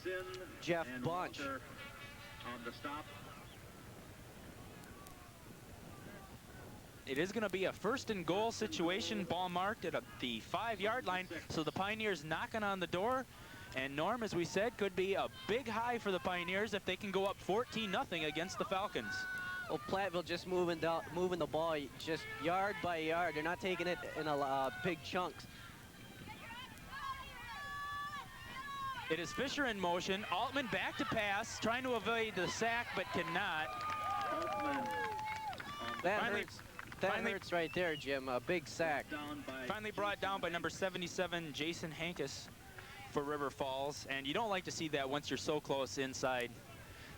S3: Sin
S2: Jeff
S3: and
S2: Bunch.
S3: Walter on the stop.
S1: It is going to be a 1st and goal situation, ball marked at the 5-yard line. So the Pioneers knocking on the door. And Norm, as we said, could be a big high for the Pioneers if they can go up 14-0 against the Falcons.
S2: Well, Platteville just moving the ball just yard by yard. They're not taking it in big chunks.
S1: It is Fisher in motion. Altman back to pass, trying to avoid the sack, but cannot.
S3: Altman
S2: That
S1: Finally-
S2: hurts. That
S1: finally-
S2: hurts right there, Jim. A big sack.
S3: down by
S1: Finally brought down by number 77, Jason Hankus for River Falls. And you don't like to see that once you're so close inside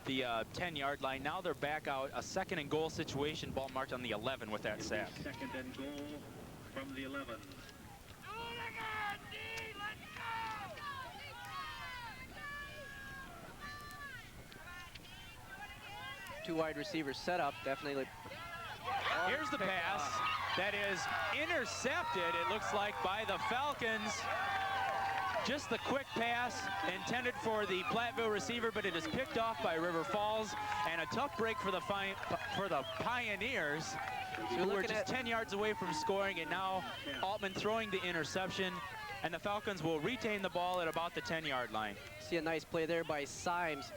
S1: the 10-yard line. Now they're back out, a 2nd and goal situation, ball marked on the 11 with that sack.
S3: 2nd and goal from the 11.
S2: 2 wide receivers set up, definitely.
S1: Here's the pass that is intercepted, it looks like, by the Falcons. Just the quick pass intended for the Platteville receiver, but it is picked off by River Falls, and a tough break for the Pioneers, who were just 10 yards away from scoring, and now Altman throwing the interception, and the Falcons will retain the ball at about the 10-yard line.
S2: See a nice play there by Symes.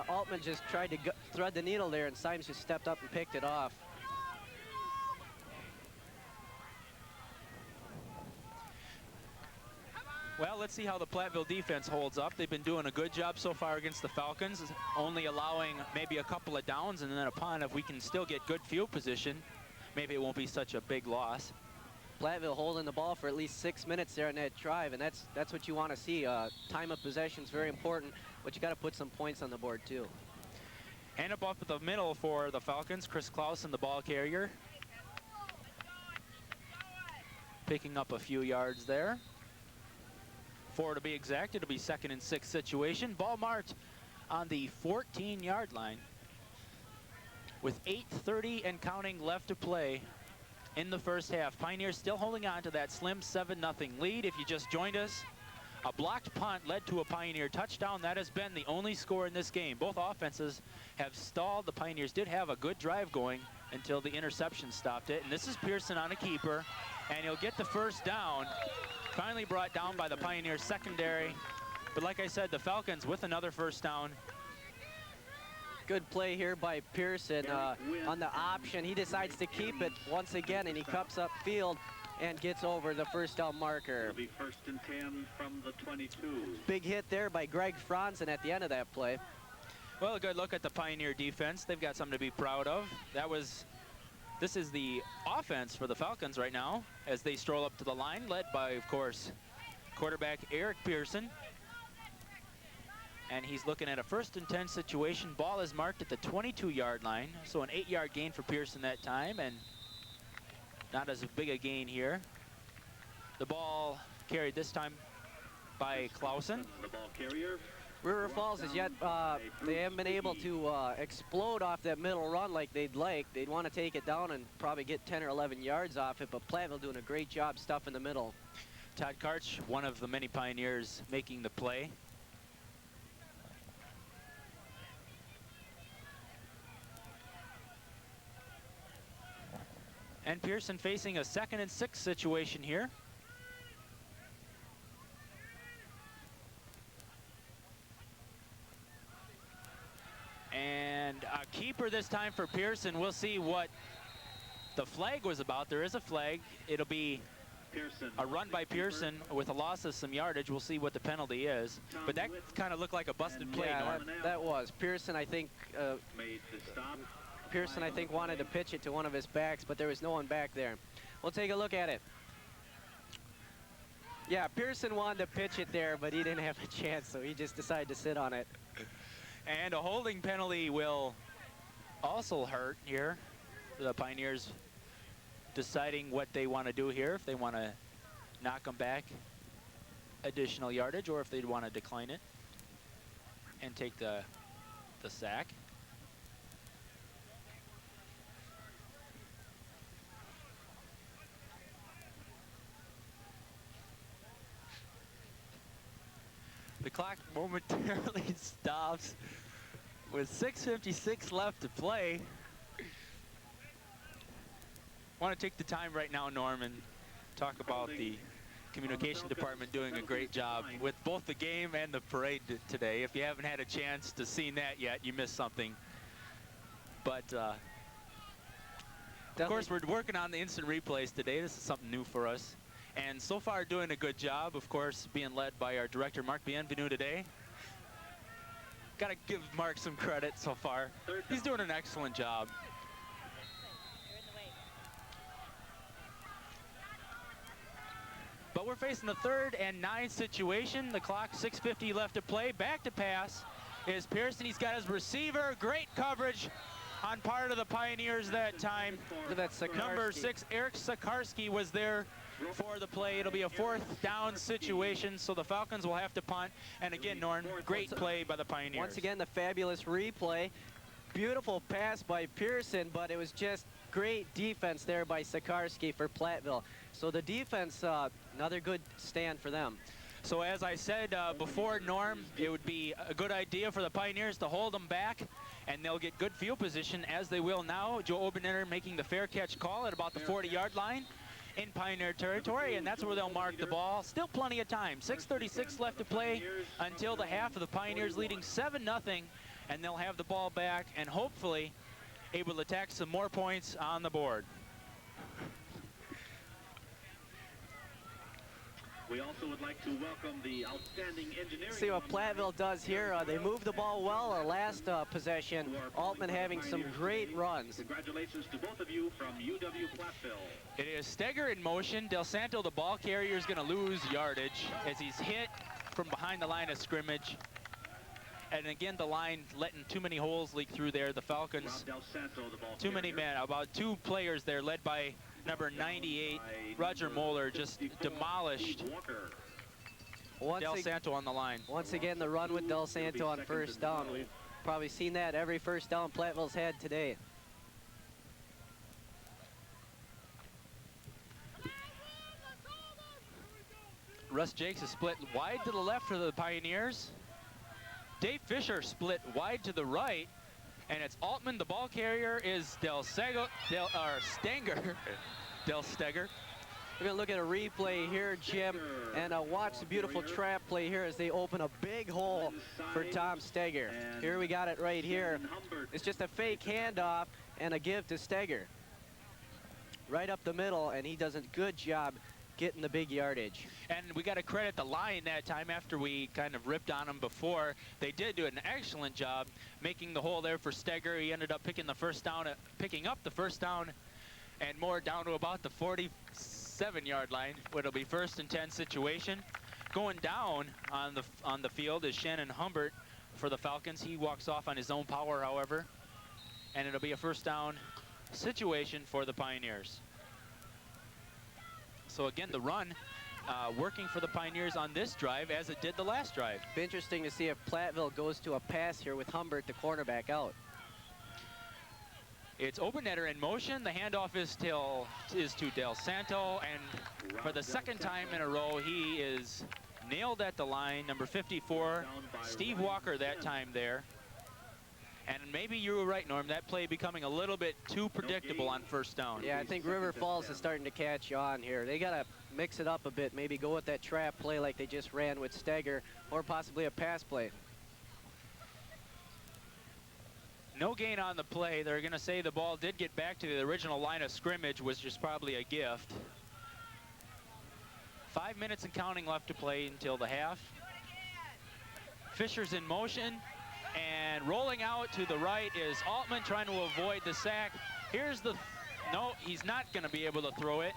S2: Altman just tried to thread the needle there, and Symes just stepped up and picked it off.
S1: Well, let's see how the Platteville defense holds up. They've been doing a good job so far against the Falcons, only allowing maybe a couple of downs and then a punt. If we can still get good field position, maybe it won't be such a big loss.
S2: Platteville holding the ball for at least 6 minutes there on that drive, and that's what you want to see. Time of possession is very important, but you got to put some points on the board too.
S1: Hand up off at the middle for the Falcons. Chris Clausen, the ball carrier, picking up a few yards there. 4 to be exact. It'll be 2nd and 6 situation. Ball marked on the 14-yard line with 8:30 and counting left to play in the first half. Pioneers still holding on to that slim 7-0 lead. If you just joined us, a blocked punt led to a Pioneer touchdown. That has been the only score in this game. Both offenses have stalled. The Pioneers did have a good drive going until the interception stopped it. And this is Pearson on a keeper, and he'll get the first down. Finally brought down by the Pioneers secondary. But like I said, the Falcons with another first down.
S2: Good play here by Pearson on the option. He decides to keep it once again, and he cups up field and gets over the first down marker.
S3: It'll be 1st and 10 from the 22.
S2: Big hit there by Greg Franzen at the end of that play.
S1: Well, a good look at the Pioneer defense. They've got something to be proud of. This is the offense for the Falcons right now as they stroll up to the line, led by, of course, quarterback Eric Pearson. And he's looking at a 1st and 10 situation. Ball is marked at the 22-yard line, so an 8-yard gain for Pearson that time, and not as big a gain here. The ball carried this time by Clausen.
S3: The ball carrier.
S2: River Falls is yet, they haven't been able to explode off that middle run like they'd like. They'd want to take it down and probably get 10 or 11 yards off it, but Platteville doing a great job stuffing the middle.
S1: Todd Karch, one of the many Pioneers making the play. And Pearson facing a 2nd and 6 situation here. And a keeper this time for Pearson. We'll see what the flag was about. There is a flag. It'll be
S3: Pearson,
S1: a run by Pearson with a loss of some yardage. We'll see what the penalty is. But that kind of looked like a busted play, Norm.
S2: That was. Pearson, I think,
S3: made the stop.
S2: Pearson, I think, wanted to pitch it to one of his backs, but there was no one back there. We'll take a look at it. Yeah, Pearson wanted to pitch it there, but he didn't have a chance, so he just decided to sit on it.
S1: And a holding penalty will also hurt here. The Pioneers deciding what they want to do here, if they want to knock them back additional yardage or if they'd want to decline it and take the sack. The clock momentarily stops with 6:56 left to play. Want to take the time right now, Norm, and talk about the communication department doing a great job with both the game and the parade today. If you haven't had a chance to see that yet, you missed something. But of course, we're working on the instant replays today. This is something new for us. And so far doing a good job, of course, being led by our director, Mark Bienvenu, today. Got to give Mark some credit so far. He's doing an excellent job. But we're facing the 3rd and 9 situation. The clock, 6:50 left to play. Back to pass is Pearson. He's got his receiver. Great coverage on part of the Pioneers that time.
S2: Look at that
S1: Number 6, Eric Sakarski, was there for the play. It'll be a 4th down situation, so the Falcons will have to punt. And again, Norm, great play by the Pioneers.
S2: Once again, the fabulous replay. Beautiful pass by Pearson, but it was just great defense there by Sakarski for Platteville. So the defense, another good stand for them.
S1: So as I said before, Norm, it would be a good idea for the Pioneers to hold them back, and they'll get good field position, as they will now. Joe Obernetter making the fair catch call at about the 40-yard line in Pioneer territory, and that's where they'll mark the ball. Still plenty of time. 6:36 left to play until the half of the Pioneers leading 7-0, and they'll have the ball back and hopefully able to tack some more points on the board.
S3: We also would like to welcome the outstanding engineering.
S2: See what Platteville does here. They move the ball well. Our last possession, Altman having some great runs.
S3: Congratulations to both of you from UW Platteville.
S1: It is Steger in motion. Del Santo, the ball carrier, is going to lose yardage as he's hit from behind the line of scrimmage. And again, the line letting too many holes leak through there. The Falcons,
S3: Del Santo, the ball
S1: too many men, about 2 players there, led by number 98, Roger Moeller, just demolished Del Santo on the line.
S2: Once again, the run with Del Santo on first down. We've probably seen that every first down Platteville's had today.
S1: Russ Jakes is split wide to the left for the Pioneers. Dave Fisher split wide to the right. And it's Altman. The ball carrier is Steger. Del Steger.
S2: We're going to look at a replay here, Jim, and watch the beautiful trap play here as they open a big hole for Tom Steger. Here we got it right here. It's just a fake handoff and a give to Steger. Right up the middle, and he does a good job getting the big yardage.
S1: And we got to credit the line that time after we kind of ripped on them before. They did do an excellent job making the hole there for Steger. He ended up picking up the first down and more down to about the 47-yard line, where it'll be 1st and 10 situation. Going down on the field is Shannon Humbert for the Falcons. He walks off on his own power, however, and it'll be a 1st down situation for the Pioneers. So again, the run working for the Pioneers on this drive as it did the last drive.
S2: Be interesting to see if Platteville goes to a pass here with Humbert, the cornerback, out.
S1: It's Obernetter in motion. The handoff is to Del Santo, and for the second time in a row, he is nailed at the line. Number 54, Steve Walker that time there. And maybe you were right, Norm, that play becoming a little bit too predictable on 1st down.
S2: Yeah, I think River Falls is starting to catch on here. They got to mix it up a bit, maybe go with that trap play like they just ran with Steger, or possibly a pass play.
S1: No gain on the play. They're going to say the ball did get back to the original line of scrimmage, which is probably a gift. 5 minutes and counting left to play until the half. Fisher's in motion. And rolling out to the right is Altman trying to avoid the sack. Here's the, no, he's not going to be able to throw it.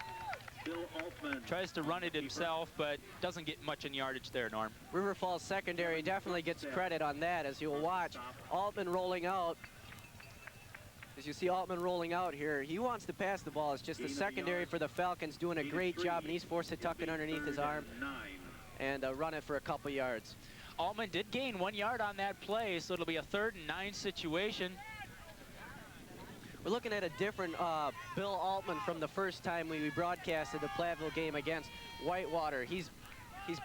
S3: Bill Altman
S1: Tries to run it himself, but doesn't get much in yardage there, Norm.
S2: River Falls secondary definitely gets credit on that, as you'll watch Altman rolling out. As you see Altman rolling out here, he wants to pass the ball. It's just the secondary for the Falcons doing a great job, and he's forced to tuck it underneath his arm and run it for a couple yards.
S1: Altman did gain 1 yard on that play, so it'll be a 3rd and 9 situation.
S2: We're looking at a different Bill Altman from the first time we broadcasted the Platteville game against Whitewater. He's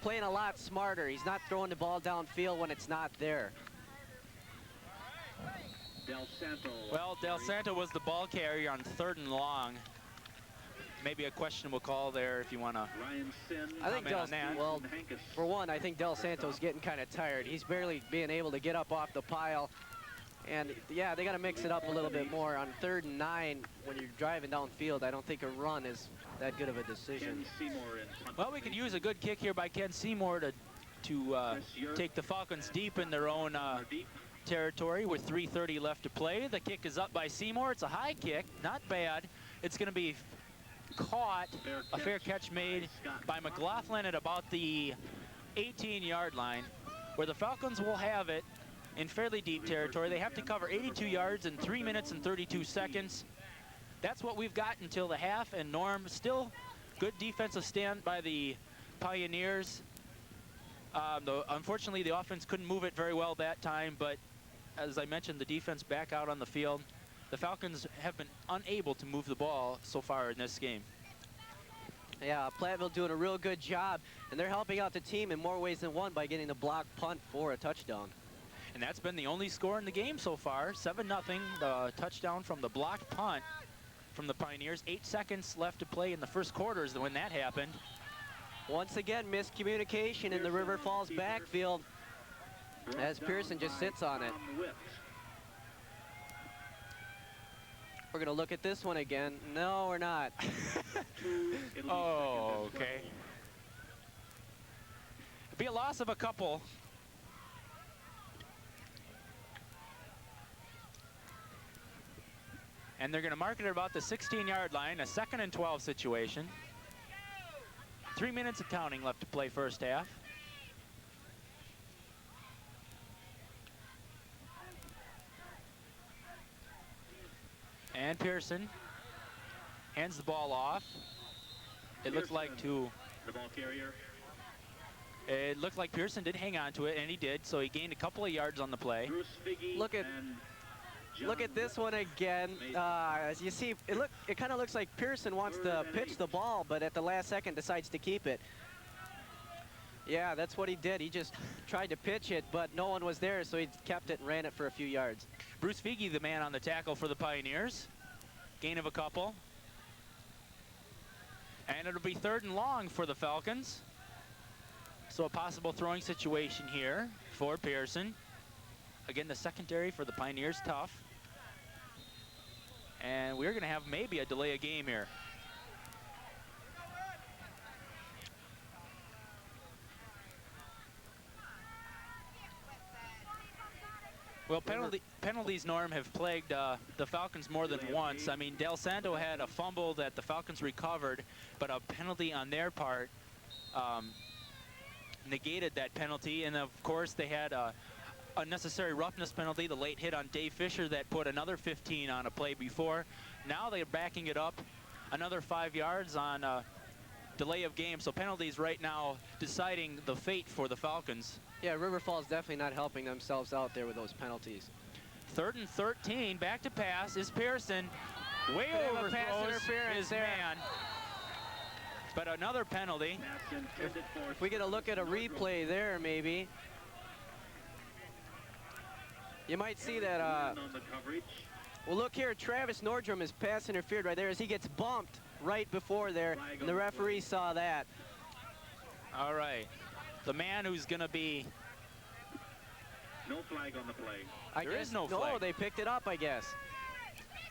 S2: playing a lot smarter. He's not throwing the ball downfield when it's not there.
S3: Del Santo.
S1: Well, Del Santo was the ball carrier on 3rd and long. Maybe a questionable call there if you want to
S2: I think
S1: comment on that.
S2: Well, for one, I think Del Santo's getting kind of tired. He's barely being able to get up off the pile. And yeah, they got to mix it up a little bit more. On 3rd and 9, when you're driving downfield, I don't think a run is that good of a decision.
S1: Well, we could use a good kick here by Ken Seymour to take the Falcons deep in their own territory with 3:30 left to play. The kick is up by Seymour. It's a high kick, not bad. It's going to be caught, a fair catch made by McLaughlin at about the 18-yard line, where the Falcons will have it in fairly deep territory. They have to cover 82 yards in 3 minutes and 32 seconds. That's what we've got until the half, and Norm, still good defensive stand by the Pioneers. Unfortunately, the offense couldn't move it very well that time, but as I mentioned, the defense back out on the field. The Falcons have been unable to move the ball so far in this game.
S2: Yeah, Platteville doing a real good job, and they're helping out the team in more ways than one by getting the block punt for a touchdown.
S1: And that's been the only score in the game so far, 7-0, the touchdown from the blocked punt from the Pioneers. 8 seconds left to play in the first quarter is when that happened.
S2: Once again, miscommunication in the River Falls backfield as Pearson just sits on it. We're going to look at this one again. No, we're not.
S1: Oh, okay. It'd be a loss of a couple. And they're going to mark it at about the 16-yard line, a 2nd and 12 situation. 3 minutes of counting left to play first half. And Pearson hands the ball off. It looks like to
S3: the ball carrier.
S1: It looked like Pearson did hang on to it, and he did, so he gained a couple of yards on the play.
S2: Look at this one again. As you see, it kind of looks like Pearson wants to pitch the ball, but at the last second decides to keep it. Yeah, that's what he did. He just tried to pitch it, but no one was there, so he kept it and ran it for a few yards.
S1: Bruce Fege, the man on the tackle for the Pioneers. Gain of a couple. And it'll be 3rd and long for the Falcons. So a possible throwing situation here for Pearson. Again, the secondary for the Pioneers tough. And we're going to have maybe a delay of game here. Well, penalties, Norm, have plagued the Falcons more than once. I mean, Del Santo had a fumble that the Falcons recovered, but a penalty on their part negated that penalty. And, of course, they had a unnecessary roughness penalty, the late hit on Dave Fisher that put another 15 on a play before. Now they're backing it up another 5 yards on delay of game. So penalties right now deciding the fate for the Falcons.
S2: Yeah, River Falls definitely not helping themselves out there with those penalties.
S1: 3rd and 13, back to pass is Pearson. Way over
S2: pass interference
S1: his
S2: there.
S1: man. But another penalty.
S2: If we get a look at a replay there, maybe. You might see that, well, look here, Travis Nordrum is pass interfered right there as he gets bumped right before there, and the referee saw that.
S1: All right. The man who's going to be...
S3: No flag on the play.
S1: There is no flag.
S2: No, they picked it up, I guess.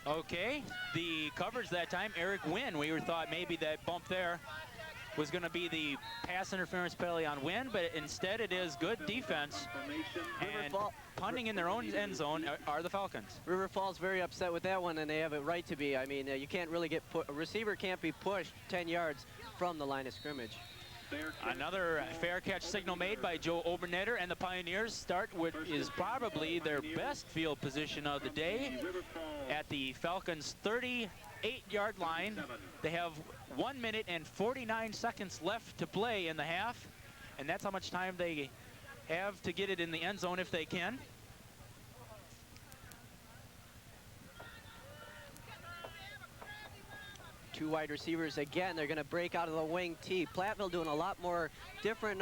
S1: Okay. The coverage that time, Eric Wynn. We thought maybe that bump there was going to be the pass interference penalty on Wynn, but instead it is good defense. And punting in their own end zone are the Falcons.
S2: River Falls very upset with that one, and they have it right to be. I mean, you can't really get a receiver can't be pushed 10 yards from the line of scrimmage.
S1: Another fair catch signal made by Joe Obernetter, and the Pioneers start what is probably their best field position of the day at the Falcons' 38-yard line. They have 1 minute and 49 seconds left to play in the half, and that's how much time they have to get it in the end zone if they can.
S2: Two wide receivers again. They're going to break out of the wing T. Platteville doing a lot more different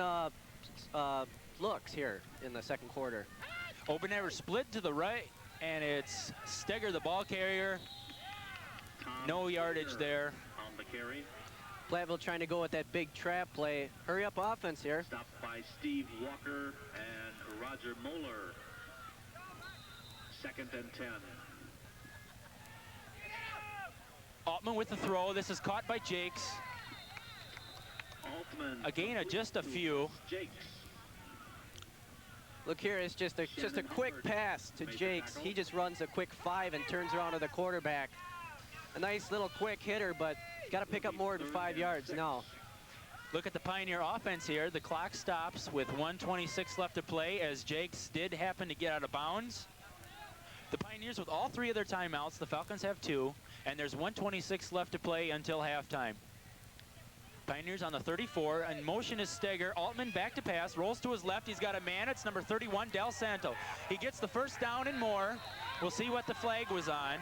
S2: looks here in the second quarter.
S1: Obernetter split to the right, and it's Steger, the ball carrier. No yardage there.
S3: On the carry.
S2: Platteville trying to go with that big trap play. Hurry up offense here.
S3: Stopped by Steve Walker and Roger Moeller. 2nd and 10.
S1: Altman with the throw. This is caught by Jakes.
S3: Altman.
S1: A gain of just a few.
S3: Jakes.
S2: Look here, it's just a quick pass to Jakes. He just runs a quick 5 and turns around to the quarterback. A nice little quick hitter, but got to pick up more than 5 yards now.
S1: Look at the Pioneer offense here. The clock stops with 1:26 left to play as Jakes did happen to get out of bounds. The Pioneers with all 3 of their timeouts. The Falcons have 2, and there's 1:26 left to play until halftime. Pioneers on the 34, and motion is Steger. Altman back to pass, rolls to his left. He's got a man. It's number 31, Del Santo. He gets the first down and more. We'll see what the flag was on.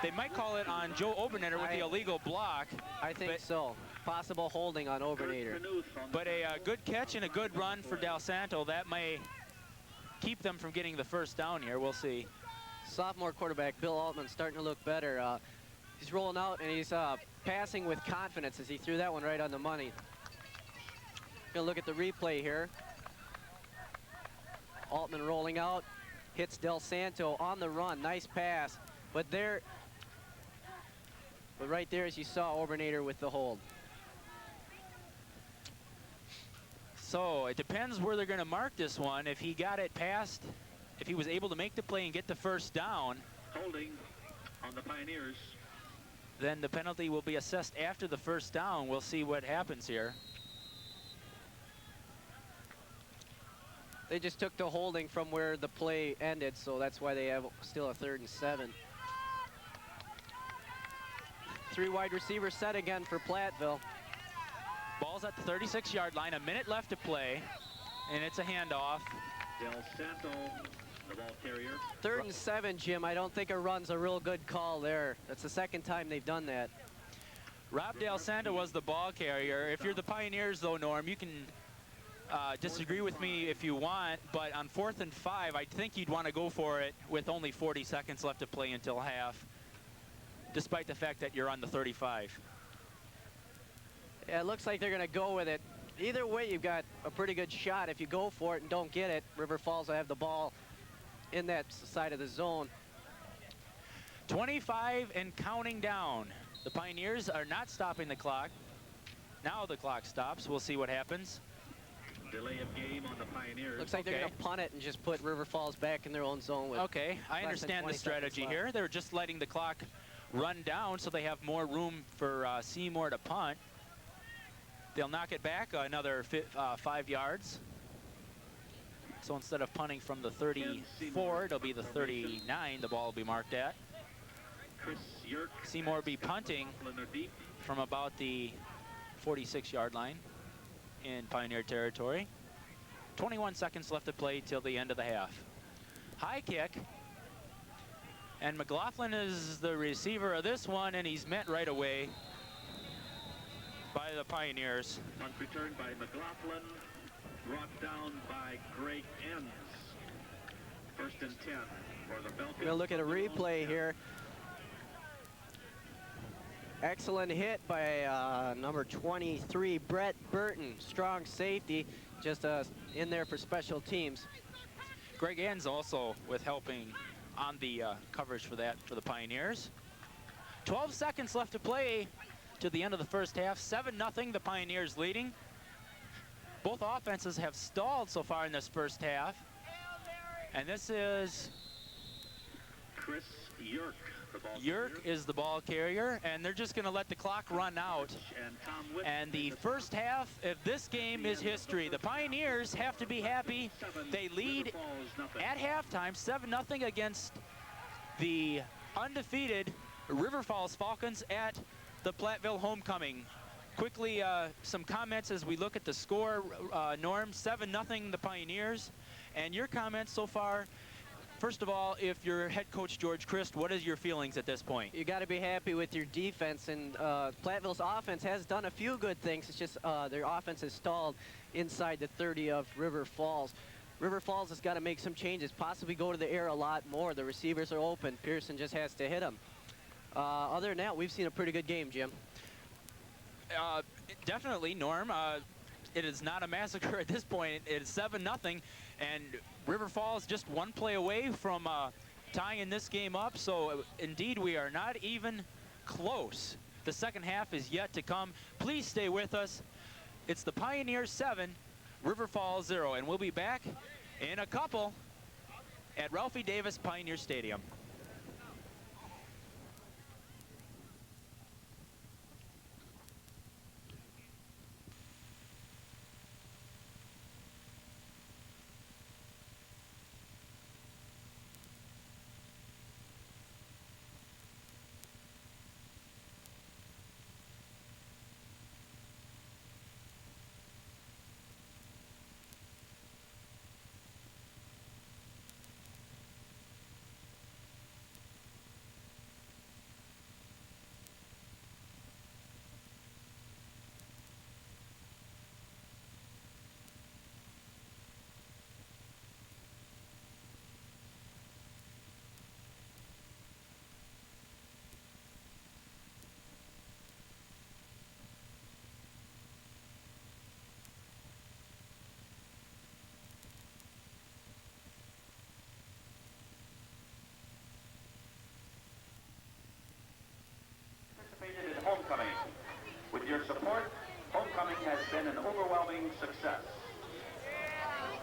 S1: They might call it on Joe Obernetter with the illegal block.
S2: I think so. Possible holding on Obernetter.
S1: But a good catch and a good run for Del Santo. That may keep them from getting the first down here. We'll see.
S2: Sophomore quarterback Bill Altman starting to look better. He's rolling out and he's passing with confidence as he threw that one right on the money. Gonna look at the replay here. Altman rolling out, hits Del Santo on the run. Nice pass, but right there, as you saw, Obernetter with the hold.
S1: So it depends where they're going to mark this one. If he got it past, if he was able to make the play and get the first down,
S3: Holding on the Pioneers.
S1: Then the penalty will be assessed after the first down. We'll see what happens here.
S2: They just took the holding from where the play ended, so that's why they have still a 3rd and 7. 3 wide receiver set again for Platteville.
S1: Ball's at the 36-yard line, a minute left to play, and it's a handoff.
S3: Del Santo, the ball carrier.
S2: 3rd and 7, Jim. I don't think a run's a real good call there. That's the 2nd time they've done that.
S1: Rob Del Santo was the ball carrier. If you're the Pioneers, though, Norm, you can disagree with me if you want, but on 4th and 5, I think you'd want to go for it with only 40 seconds left to play until half, despite the fact that you're on the 35.
S2: Yeah, it looks like they're going to go with it. Either way, you've got a pretty good shot. If you go for it and don't get it, River Falls will have the ball in that side of the zone.
S1: 25 and counting down. The Pioneers are not stopping the clock. Now the clock stops. We'll see what happens.
S3: Delay of game on the Pioneers.
S2: Looks like they're going to punt it and just put River Falls back in their own zone. With
S1: okay, I understand the strategy here. They're just letting the clock run down so they have more room for Seymour to punt. They'll knock it back another 5 yards. So instead of punting from the 34, it'll be the 39 the ball will be marked at. Seymour will be punting from about the 46-yard line in Pioneer territory. 21 seconds left to play till the end of the half. High kick. And McLaughlin is the receiver of this one, and he's met right away by the Pioneers.
S3: Punt returned by McLaughlin, brought down by Greg Enns. 1st and 10 for the Falcons.
S2: We're going to look at a replay here. Excellent hit by number 23, Brett Burton. Strong safety, just in there for special teams.
S1: Greg Enns also with helping on the coverage for that for the Pioneers. 12 seconds left to play to the end of the first half. 7-0, the Pioneers leading. Both offenses have stalled so far in this first half. And this is
S3: Chris Yerk.
S1: Yerk is the ball carrier, and they're just going to let the clock run out. And the first half of this game is history. The Pioneers have to be happy. They lead at halftime 7-0 against the undefeated River Falls Falcons at the Platteville Homecoming. Quickly, some comments as we look at the score. Norm, 7-0 the Pioneers. And your comments so far. First of all, if you're head coach George Christ, what is your feelings at this point?
S2: You got to be happy with your defense, and Platteville's offense has done a few good things. It's just their offense has stalled inside the 30 of River Falls. River Falls has got to make some changes, possibly go to the air a lot more. The receivers are open. Pearson just has to hit them. Other than that, we've seen a pretty good game, Jim.
S1: Definitely, Norm. It is not a massacre at this point. It is 7-0, and River Falls just one play away from tying this game up. So indeed, we are not even close. The second half is yet to come. Please stay with us. It's the Pioneers 7, River Falls 0, and we'll be back in a couple at Ralphie Davis Pioneer Stadium.
S3: In homecoming. With your support, homecoming has been an overwhelming success.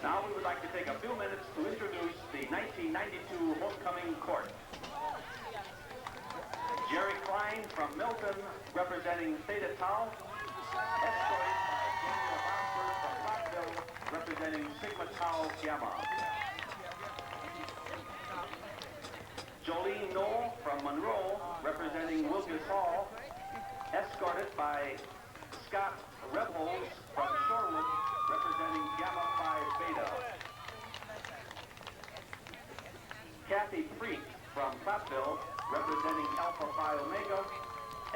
S3: Now we would like to take a few minutes to introduce the 1992 homecoming court. Jerry Klein from Milton, representing Theta Tau, escorted by Daniel Bosler from Rockville, representing Sigma Tau Gamma. Jolene Knoll from Monroe, representing Wilkes Hall, escorted by Scott Rebels from Shorewood, representing Gamma Phi Beta. Kathy Freak from Platteville, representing Alpha Phi Omega,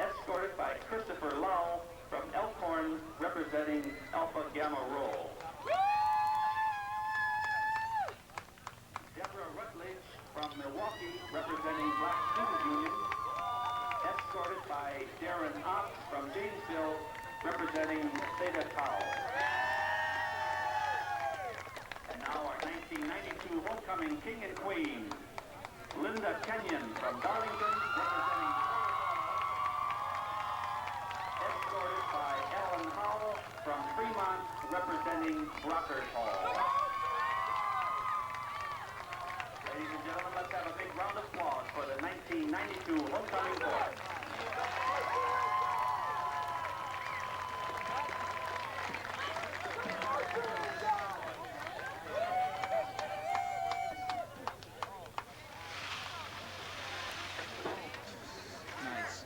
S3: escorted by Christopher Lau from Elkhorn, representing Alpha Gamma Rho. Deborah Rutledge from Milwaukee, representing Black Student Union, escorted by Darren Ops from Janesville, representing Theta Tau. And now our 1992 homecoming king and queen, Linda Kenyon from Darlington, representing escorted by Ellen Howell from Fremont, representing Brockert Hall. Ladies and gentlemen, let's have a big round of applause for the 1992 homecoming court.
S1: Nice.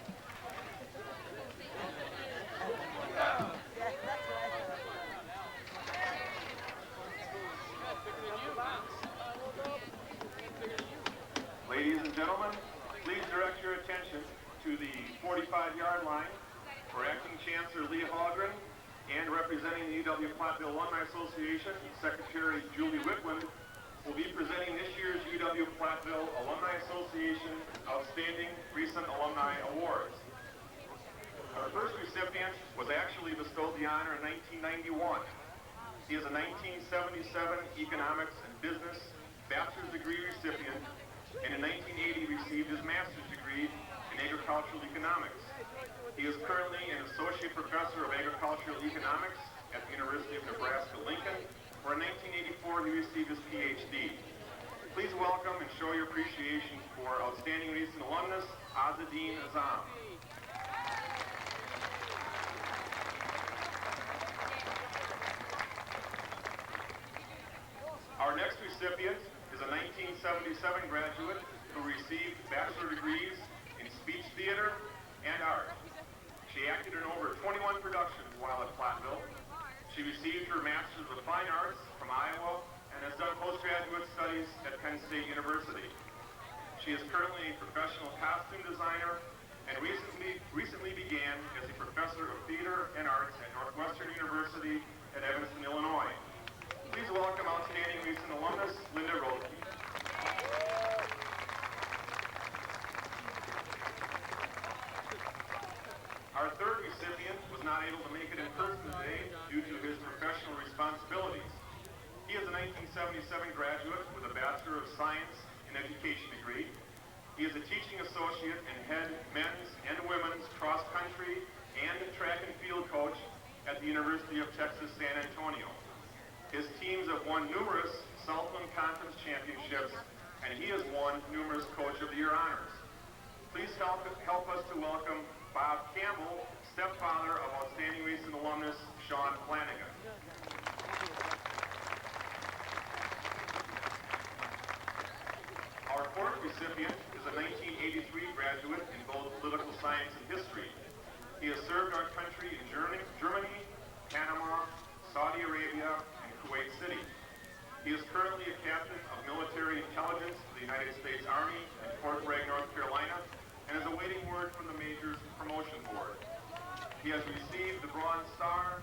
S4: Ladies and gentlemen, please direct your attention to the 45-yard line where Acting Chancellor Lee Hallgren and representing the UW Platteville Alumni Association, Secretary Julie Whitman, will be presenting this year's UW Platteville Alumni Association Outstanding Recent Alumni Awards. Our first recipient was actually bestowed the honor in 1991. He is a 1977 Economics and Business Bachelor's degree recipient, and in 1980 received his master's degree in agricultural economics. He is currently an associate professor of agricultural economics at the University of Nebraska-Lincoln, where in 1984 he received his PhD. Please welcome and show your appreciation for outstanding recent alumnus, Azzedine Azam. Our next recipient is a 1977 graduate who received bachelor degrees in speech theater and art. She acted in over 21 productions while at Platteville. She received her Master's of Fine Arts from Iowa and has done postgraduate studies at Penn State University. She is currently a professional costume designer and recently began as a professor of theater and arts at Northwestern University at Evanston, Illinois. Please welcome outstanding recent alumnus, Linda Rothke. Our third recipient was not able to make it in person today due to his professional responsibilities. He is a 1977 graduate with a Bachelor of Science in Education degree. He is a teaching associate and head men's and women's cross-country and track and field coach at the University of Texas, San Antonio. His teams have won numerous Southland Conference championships, and he has won numerous Coach of the Year honors. Please help us to welcome Bob Campbell, stepfather of outstanding recent alumnus Sean Flanagan. Our fourth recipient is a 1983 graduate in both political science and history. He has served our country in Germany, Panama, Saudi Arabia, and Kuwait City. He is currently a captain of military intelligence for the United States Army in Fort Bragg, North Carolina, and is awaiting word from the Major's Promotion Board. He has received the Bronze Star,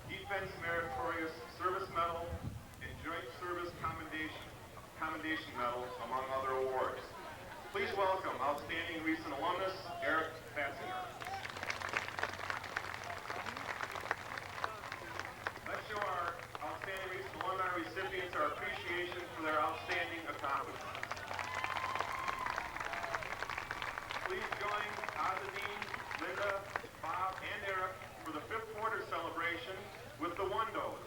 S4: Defense Meritorious Service Medal, and Joint Service Commendation Medal, among other awards. Please welcome outstanding recent alumnus, Eric Fatzinger. Let's show our outstanding recent alumni recipients our appreciation for their outstanding accomplishments. Please join Azzedine, Linda, Bob, and Eric for the fifth quarter celebration with the Wondos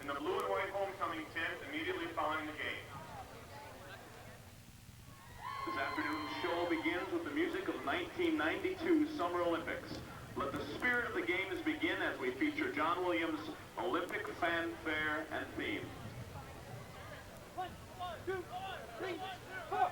S4: in the blue and white homecoming tent immediately following the game.
S3: This afternoon's show begins with the music of 1992 Summer Olympics. Let the spirit of the games begin as we feature John Williams' Olympic fanfare and theme.
S5: 1, 2, 3, 4, go!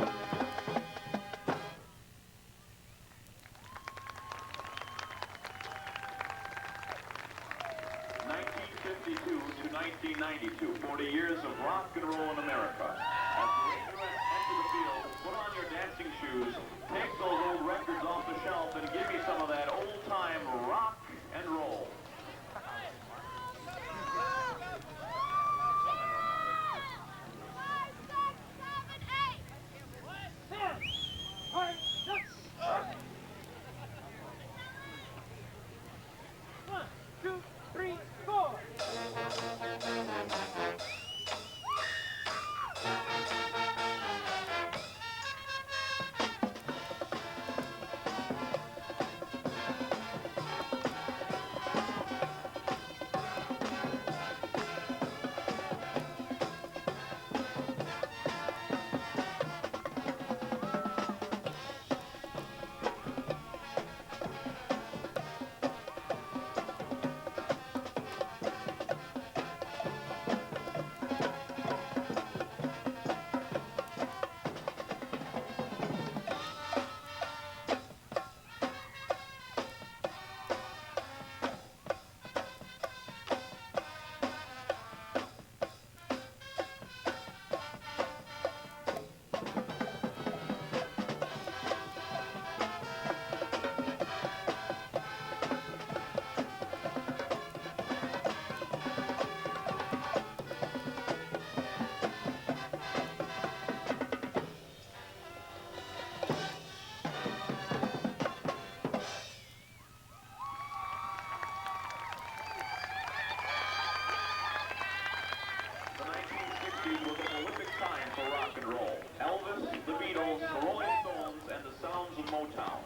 S3: 1952 to 1992, 40 years of rock and roll in America. As the Rangerettes enter the field, put on your dancing shoes, take those old records off the shelf, and give me some of that old-time rock and roll. Was a prolific time for rock and roll. Elvis, the Beatles, the Rolling Stones, and the sounds of Motown.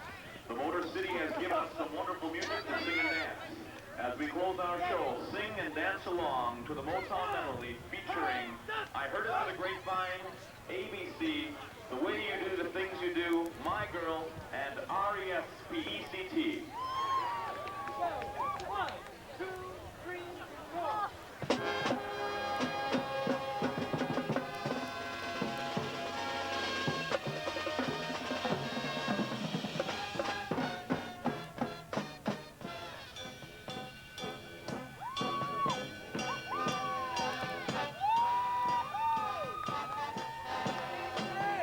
S3: The Motor City has given us some wonderful music to sing and dance. As we close our show, sing and dance along to the Motown melody featuring I Heard It on the Grapevine, ABC, The Way You Do the Things You Do, My Girl, and R.E.S.P.E.C.T.
S5: One, two, three, four.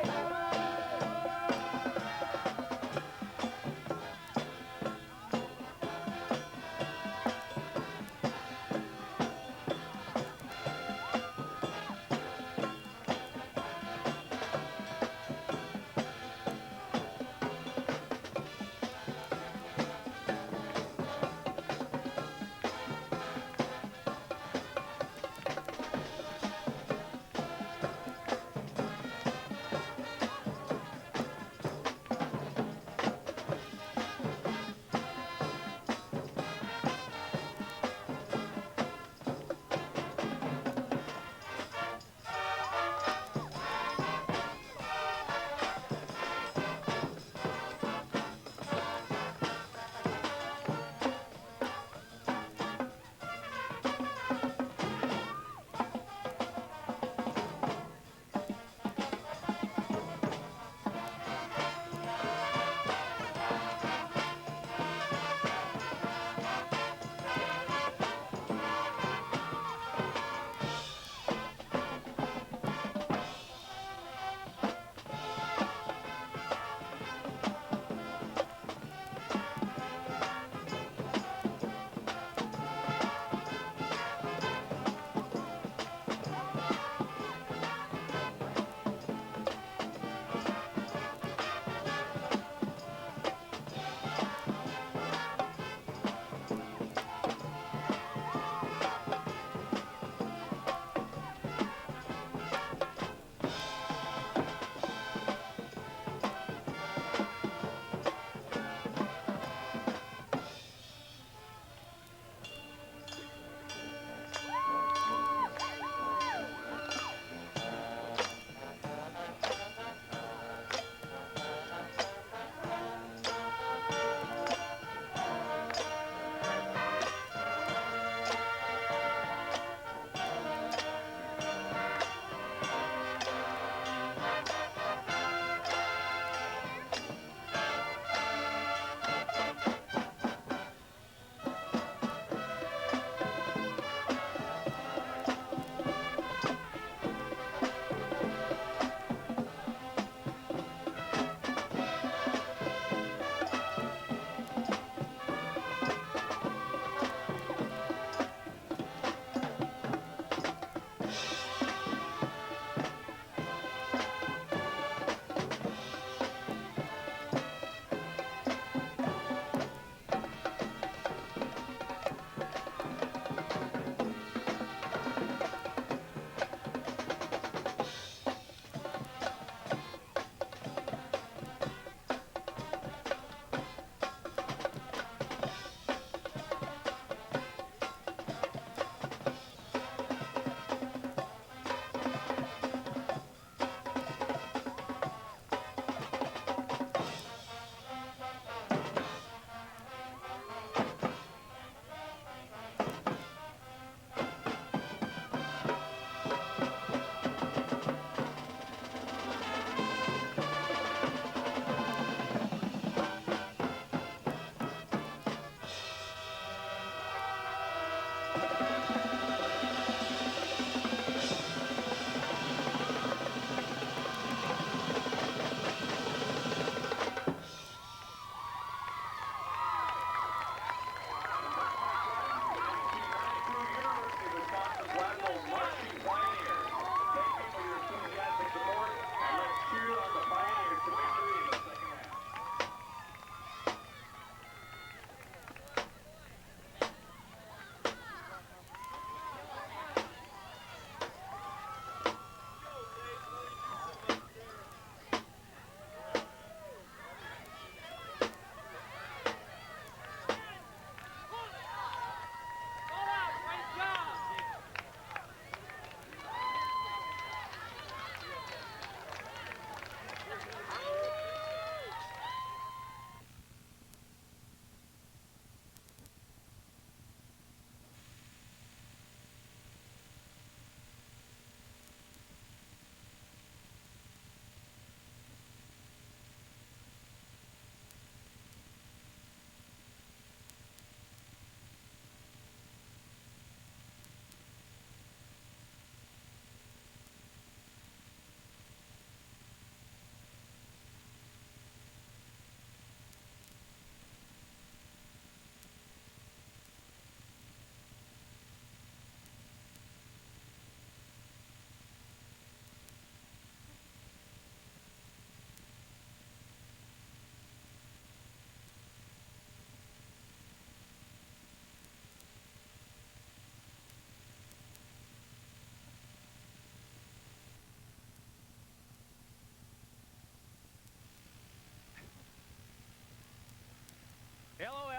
S5: Hey!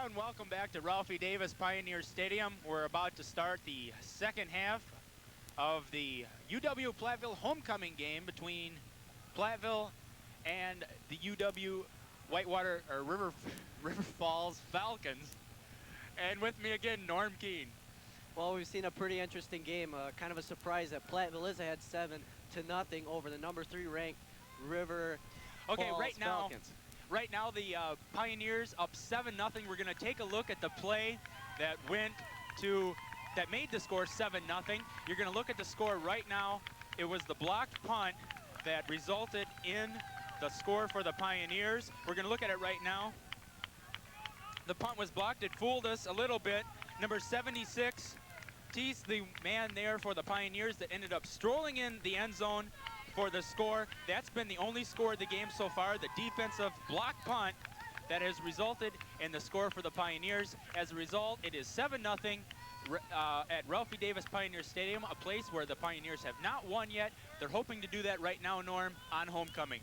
S1: Yeah, and welcome back to Ralphie Davis Pioneer Stadium. We're about to start the second half of the UW Platteville homecoming game between Platteville and the UW Whitewater or River Falls Falcons. And with me again, Norm Keene.
S2: Well, we've seen a pretty interesting game. Kind of a surprise that Platteville is ahead 7-0 over the number 3 ranked River Falls Falcons.
S1: Right now, the Pioneers up 7-0. We're going to take a look at the play that made the score 7-0. You're going to look at the score right now. It was the blocked punt that resulted in the score for the Pioneers. We're going to look at it right now. The punt was blocked. It fooled us a little bit. Number 76, Tease, the man there for the Pioneers that ended up strolling in the end zone for the score. That's been the only score of the game so far, the defensive block punt that has resulted in the score for the Pioneers. As a result, it is 7-0 at Ralphie Davis Pioneer Stadium, a place where the Pioneers have not won yet. They're hoping to do that right now, Norm, on homecoming.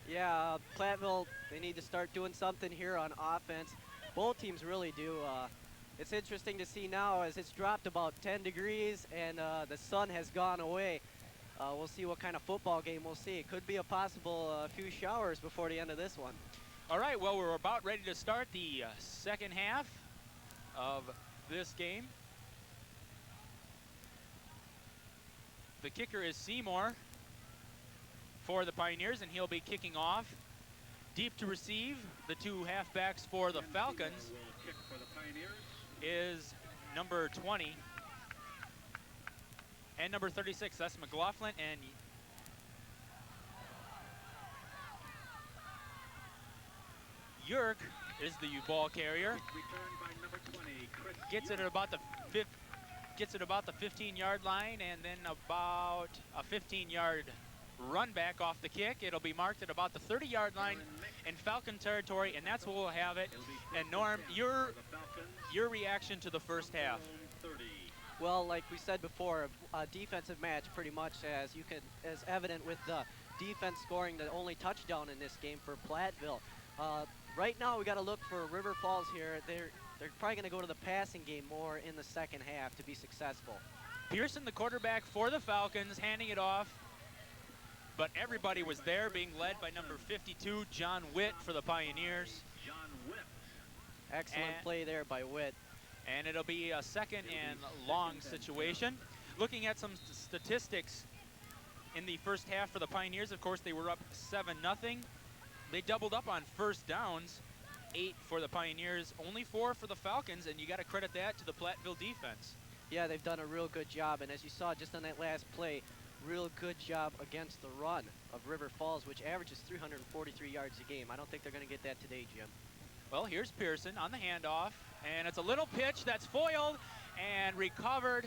S2: Yeah, Platteville, they need to start doing something here on offense. Both teams really do. It's interesting to see now as it's dropped about 10 degrees and the sun has gone away. We'll see what kind of football game we'll see. It could be a possible few showers before the end of this one.
S1: All right, well, we're about ready to start the second half of this game. The kicker is Seymour for the Pioneers, and he'll be kicking off. Deep to receive, the two halfbacks for the Falcons is number 20 and number 36. That's McLaughlin, and Yerk is the ball carrier. Gets it at about the 15-yard line, and then about a 15-yard run back off the kick. It'll be marked at about the 30-yard line in Falcon territory, and that's where we'll have it. And Norm, your reaction to the first half?
S2: Well, like we said before, a defensive match pretty much, as evident with the defense scoring the only touchdown in this game for Platteville. Right now, we got to look for River Falls here. They're probably going to go to the passing game more in the second half to be successful.
S1: Pearson, the quarterback for the Falcons, handing it off. But everybody was there, being led by number 52, John Witt for the Pioneers.
S2: Excellent play there by Witt.
S1: And it'll be a second and long situation. Looking at some statistics in the first half for the Pioneers, of course, they were up 7-0. They doubled up on first downs, 8 for the Pioneers, only 4 for the Falcons, and you got to credit that to the Platteville defense.
S2: Yeah, they've done a real good job, and as you saw just on that last play, real good job against the run of River Falls, which averages 343 yards a game. I don't think they're going to get that today, Jim.
S1: Well, here's Pearson on the handoff, and it's a little pitch that's foiled and recovered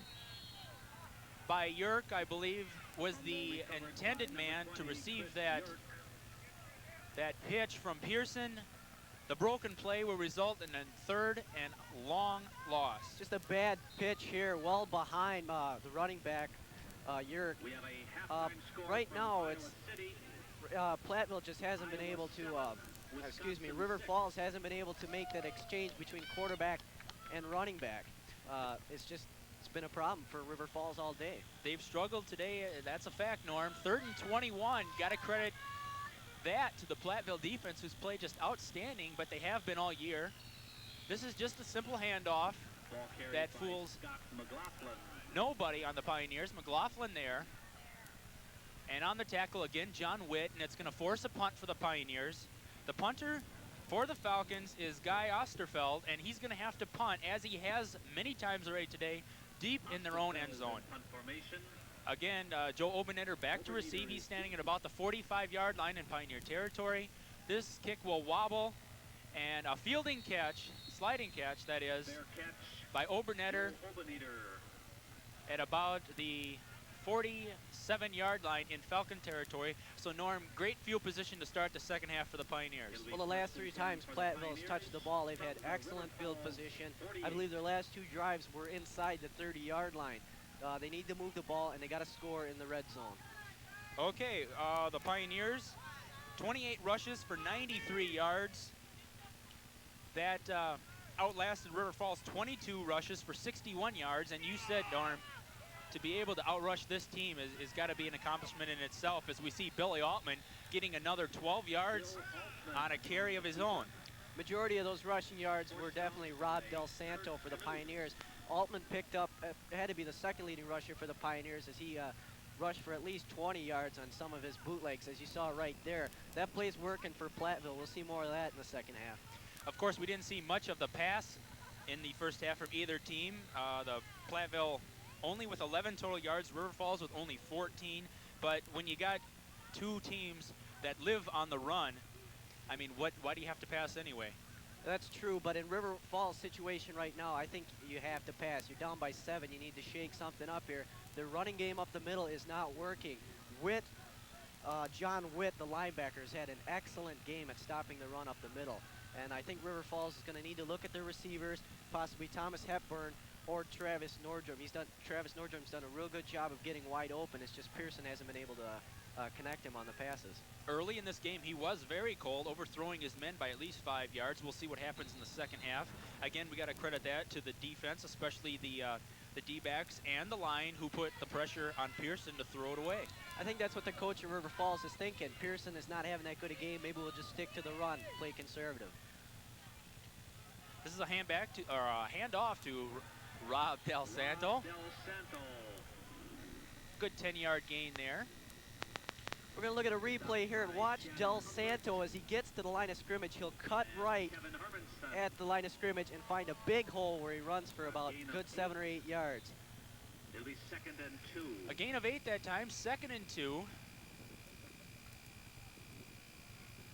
S1: by Yerk, I believe, was the intended man to receive that pitch from Pearson. The broken play will result in a third and long loss.
S2: Just a bad pitch here, well behind the running back, Yerk. Right now, it's Platteville just hasn't been able to, River Falls hasn't been able to make that exchange between quarterback and running back. It's been a problem for River Falls all day.
S1: They've struggled today, that's a fact, Norm. 3rd and 21, got to credit that to the Platteville defense, who's played just outstanding, but they have been all year. This is just a simple handoff that fools nobody on the Pioneers. McLaughlin there. And on the tackle again, John Witt, and it's going to force a punt for the Pioneers. The punter for the Falcons is Guy Osterfeld, and he's going to have to punt, as he has many times already today, deep in their own end zone. Again, Joe Obenetter back to receive. He's standing at about the 45-yard line in Pioneer territory. This kick will wobble, and a fielding catch, sliding catch that is, by Obenetter at about the 47-yard line in Falcon territory. So, Norm, great field position to start the second half for the Pioneers.
S2: Well, the last 3 times Platteville has touched the ball, they've had excellent field position. I believe their last 2 drives were inside the 30-yard line. They need to move the ball, and they got to score in the red zone.
S1: Okay, the Pioneers, 28 rushes for 93 yards. That outlasted River Falls 22 rushes for 61 yards, and you said, Norm, to be able to outrush this team is got to be an accomplishment in itself, as we see Billy Altman getting another 12 yards on a carry of his own.
S2: Majority of those rushing yards were definitely Rob Del Santo for the Pioneers. Altman picked up, had to be the second leading rusher for the Pioneers, as he rushed for at least 20 yards on some of his bootlegs, as you saw right there. That play's working for Platteville. We'll see more of that in the second half.
S1: Of course, we didn't see much of the pass in the first half from either team. The Platteville only with 11 total yards, River Falls with only 14. But when you got two teams that live on the run, I mean, why do you have to pass anyway?
S2: That's true, but in River Falls' situation right now, I think you have to pass. You're down by 7. You need to shake something up here. The running game up the middle is not working. John Witt, the linebacker, has had an excellent game at stopping the run up the middle. And I think River Falls is going to need to look at their receivers, possibly Thomas Hepburn or Travis Nordrum. Travis Nordrum's done a real good job of getting wide open. It's just Pearson hasn't been able to connect him on the passes.
S1: Early in this game, he was very cold, overthrowing his men by at least 5 yards. We'll see what happens in the second half. Again, we got to credit that to the defense, especially the D-backs and the line, who put the pressure on Pearson to throw it away.
S2: I think that's what the coach of River Falls is thinking. Pearson is not having that good a game. Maybe we'll just stick to the run, play conservative.
S1: This is a handoff to Rob Del Santo. Good 10-yard gain there.
S2: We're going to look at a replay here and watch Del Santo as he gets to the line of scrimmage. He'll cut right at the line of scrimmage and find a big hole where he runs for about a good 7 or 8 yards.
S3: It'll be 2nd and 2.
S1: A gain of 8 that time, 2nd and 2.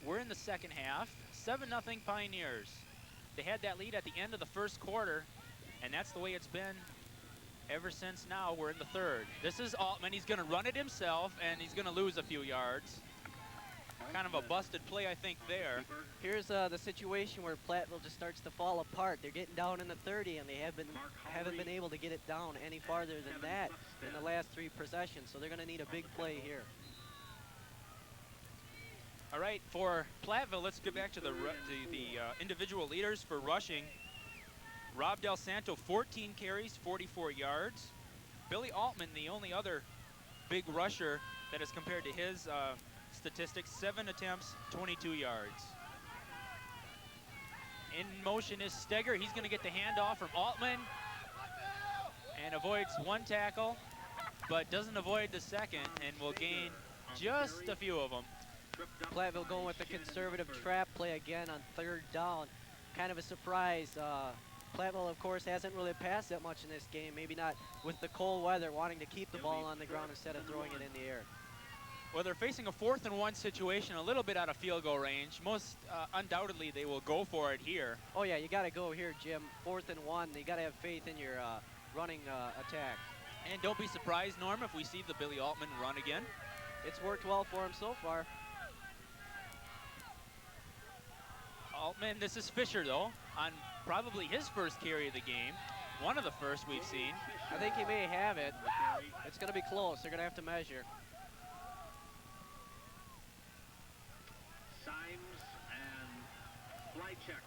S1: We're in the second half, 7-0 Pioneers. They had that lead at the end of the first quarter, and that's the way it's been ever since now. We're in the third. This is Altman. He's going to run it himself, and he's going to lose a few yards. Kind of a busted play, I think, there.
S2: Here's the situation where Platteville just starts to fall apart. They're getting down in the 30, and they haven't been able to get it down any farther than that in the last 3 possessions. So they're going to need a big play here.
S1: All right, for Platteville, let's get back to the individual leaders for rushing. Rob Del Santo, 14 carries, 44 yards. Billy Altman, the only other big rusher that is compared to his statistics, 7 attempts, 22 yards. In motion is Steger. He's going to get the handoff from Altman and avoids 1 tackle, but doesn't avoid the second, and will gain just a few of them.
S2: Platteville going with the conservative trap play again on 3rd down. Kind of a surprise. Platteville, of course, hasn't really passed that much in this game. Maybe not with the cold weather, wanting to keep the ball on the ground instead of throwing it in the air.
S1: Well, they're facing a 4th and 1 situation, a little bit out of field goal range. Most undoubtedly, they will go for it here.
S2: Oh yeah, you got to go here, Jim. 4th and 1. You got to have faith in your running attack.
S1: And don't be surprised, Norm, if we see the Billy Altman run again.
S2: It's worked well for him so far.
S1: Altman, this is Fisher, though, on probably his first carry of the game. One of the first we've seen.
S2: I think he may have it. It's going to be close. They're going to have to measure.
S3: Symes and Flycheck.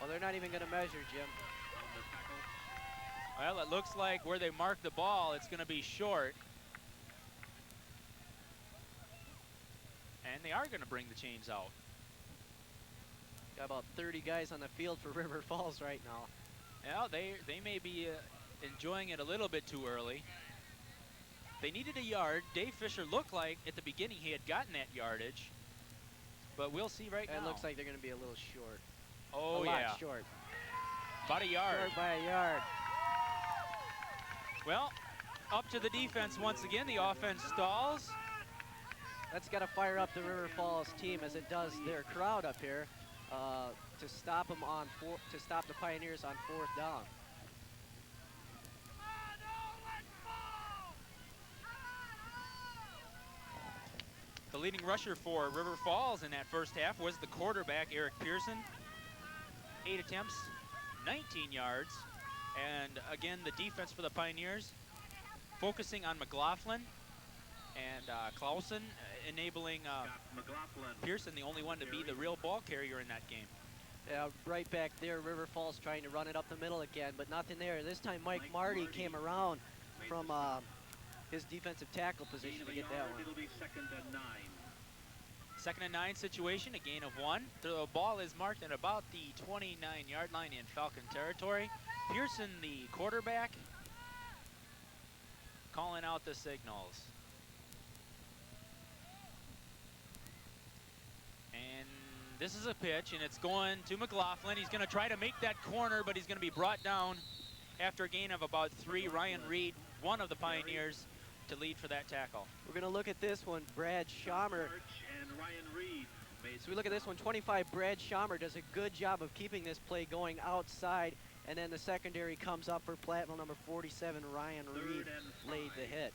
S2: Oh, they're not even going to measure, Jim.
S1: Well, it looks like where they mark the ball, it's going to be short. And they are going to bring the chains out.
S2: Got about 30 guys on the field for River Falls right now.
S1: Yeah, they may be enjoying it a little bit too early. They needed a yard. Dave Fisher looked like at the beginning he had gotten that yardage, but we'll see right now.
S2: It looks like they're going to be a little short.
S1: Oh,
S2: a lot short.
S1: About a yard.
S2: Short by a yard.
S1: Well, up to the defense once again. The offense stalls.
S2: That's got to fire up the River Falls team as it does their crowd up here. To stop them to stop the Pioneers on 4th down.
S1: The leading rusher for River Falls in that first half was the quarterback, Eric Pearson. 8 attempts, 19 yards. And again, the defense for the Pioneers focusing on McLaughlin and Clausen, enabling Pearson, the only one to be the real ball carrier in that game.
S2: Yeah, right back there, River Falls trying to run it up the middle again, but nothing there. This time Mike Marty came around from his defensive tackle position to get that one.
S3: It'll be 2nd and 9.
S1: 2nd and 9 situation, a gain of 1. The ball is marked at about the 29-yard line in Falcon territory. Pearson, the quarterback, calling out the signals. And this is a pitch, and it's going to McLaughlin. He's going to try to make that corner, but he's going to be brought down after a gain of about 3. Ryan Reed, one of the Pioneers, to lead for that tackle.
S2: We're going to look at this one, Brad Schommer.
S3: And Ryan Reed.
S2: So we look at this one, 25, Brad Schommer does a good job of keeping this play going outside, and then the secondary comes up for Platteville, number 47, Ryan Reed laid the hit.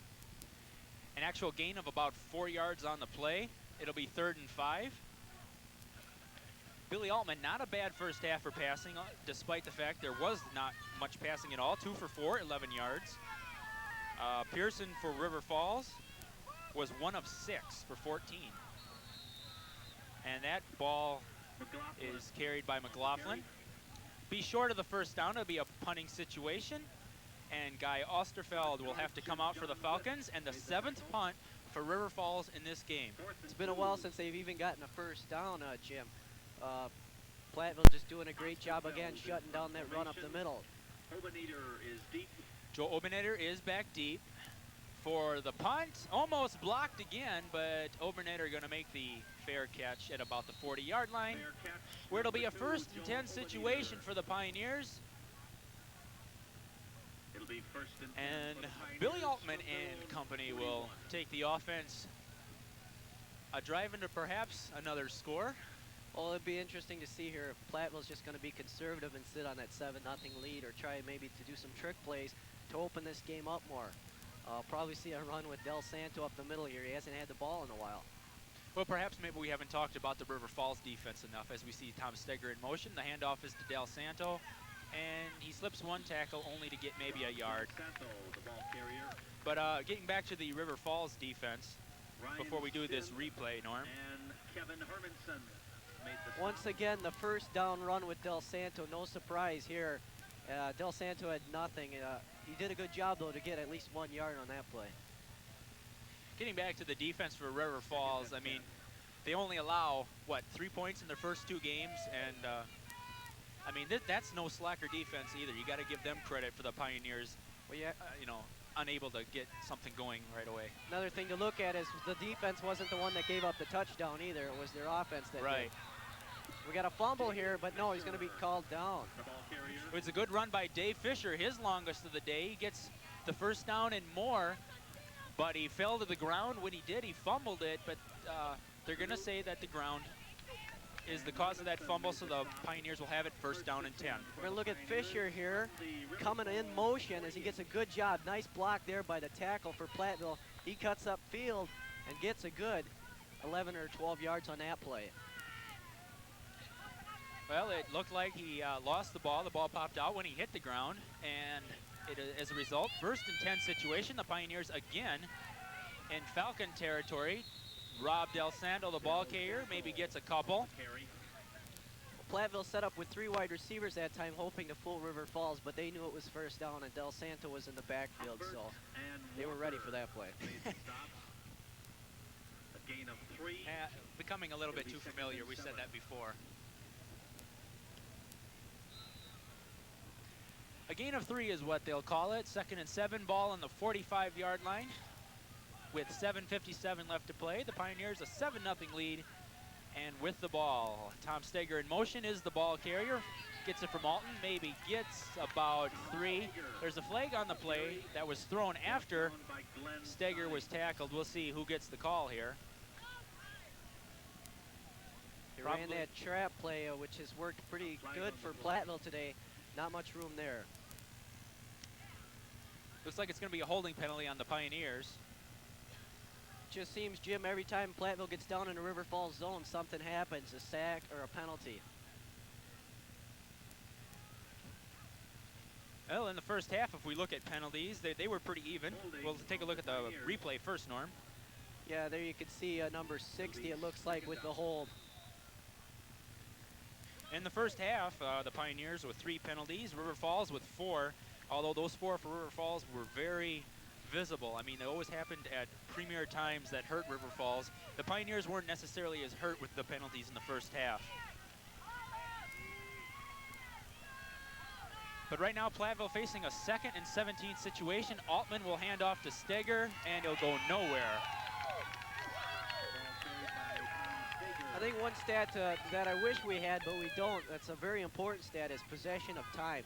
S1: An actual gain of about 4 yards on the play. It'll be 3rd and 5. Billy Altman, not a bad first half for passing, despite the fact there was not much passing at all. 2 for 4, 11 yards. Pearson for River Falls was 1 of 6 for 14. And that ball is carried by McLaughlin. Be short of the first down. It'll be a punting situation. And Guy Osterfeld will have to come out for the Falcons. And the 7th punt for River Falls in this game.
S2: It's been a while since they've even gotten a first down, Jim. Platteville just doing a great job again, shutting down that run up the middle.
S3: Obenader is deep.
S1: Joe Obenader is back deep for the punt. Almost blocked again, but Obenader going to make the fair catch at about the 40-yard line, where it'll be a 1st and 10 situation for the Pioneers.
S3: It'll be 1st and 10
S1: And
S3: for the Pioneers.
S1: Billy Altman and company will take the offense, a drive into perhaps another score.
S2: Well, it'd be interesting to see here if Platteville's just going to be conservative and sit on that 7-0 lead, or try maybe to do some trick plays to open this game up more. Probably see a run with Del Santo up the middle here. He hasn't had the ball in a while.
S1: Well, perhaps maybe we haven't talked about the River Falls defense enough, as we see Tom Steger in motion. The handoff is to Del Santo, and he slips one tackle only to get maybe a yard.
S3: Santo, the ball carrier.
S1: But getting back to the River Falls defense,
S3: Ryan
S1: before we do this
S3: Sim
S1: replay, Norm.
S3: And Kevin Hermanson made the
S2: Once
S3: stop.
S2: again, the first down run with Del Santo. No surprise here. Del Santo had nothing. He did a good job, though, to get at least 1 yard on that play.
S1: Getting back to the defense for River Falls, I mean, they only allow, what, 3 points in their first 2 games? And, I mean, that's no slacker defense either. You got to give them credit for the Pioneers,
S2: Well, yeah.
S1: you know, unable to get something going right away.
S2: Another thing to look at is the defense wasn't the one that gave up the touchdown either. It was their offense that
S1: Right.
S2: did. We got a fumble here, but no, he's going to be called down.
S3: The ball carrier.
S1: It's a good run by Dave Fisher, his longest of the day. He gets the first down and more, but he fell to the ground. When he did, he fumbled it, but they're going to say that the ground is the cause of that fumble, so the Pioneers will have it 1st down and 10.
S2: We're going to look at Fisher here, coming in motion as he gets a good job. Nice block there by the tackle for Platteville. He cuts up field and gets a good 11 or 12 yards on that play.
S1: Well, it looked like he lost the ball. The ball popped out when he hit the ground, and as a result, 1st and 10 situation. The Pioneers again in Falcon territory. Rob Del Santo, the ball carrier, maybe gets a couple.
S2: Platteville set up with 3 wide receivers that time, hoping to fool River Falls, but they knew it was 1st down, and Del Santo was in the backfield, so they were ready for that play.
S3: A gain of 3.
S1: Becoming a little bit too familiar. We said that before. A gain of 3 is what they'll call it. 2nd and 7, ball on the 45-yard line with 7:57 left to play. The Pioneers a 7-0 lead, and with the ball, Tom Steger in motion is the ball carrier. Gets it from Alton, maybe gets about 3. There's a flag on the play that was thrown after Steger was tackled. We'll see who gets the call here.
S2: They ran that trap play, which has worked pretty good for Platteville today. Not much room there.
S1: Looks like it's going to be a holding penalty on the Pioneers.
S2: Just seems, Jim, every time Platteville gets down in a River Falls zone, something happens, a sack or a penalty.
S1: Well, in the first half, if we look at penalties, they were pretty even. We'll take a look at the replay first, Norm.
S2: Yeah, there you can see number 60, it looks like, with the hold.
S1: In the first half, the Pioneers with 3 penalties, River Falls with 4, although those 4 for River Falls were very visible. I mean, they always happened at premier times that hurt River Falls. The Pioneers weren't necessarily as hurt with the penalties in the first half. But right now, Platteville facing a 2nd and 17 situation. Altman will hand off to Steger, and he'll go nowhere.
S2: I think one stat that I wish we had, but we don't, that's a very important stat, is possession of time.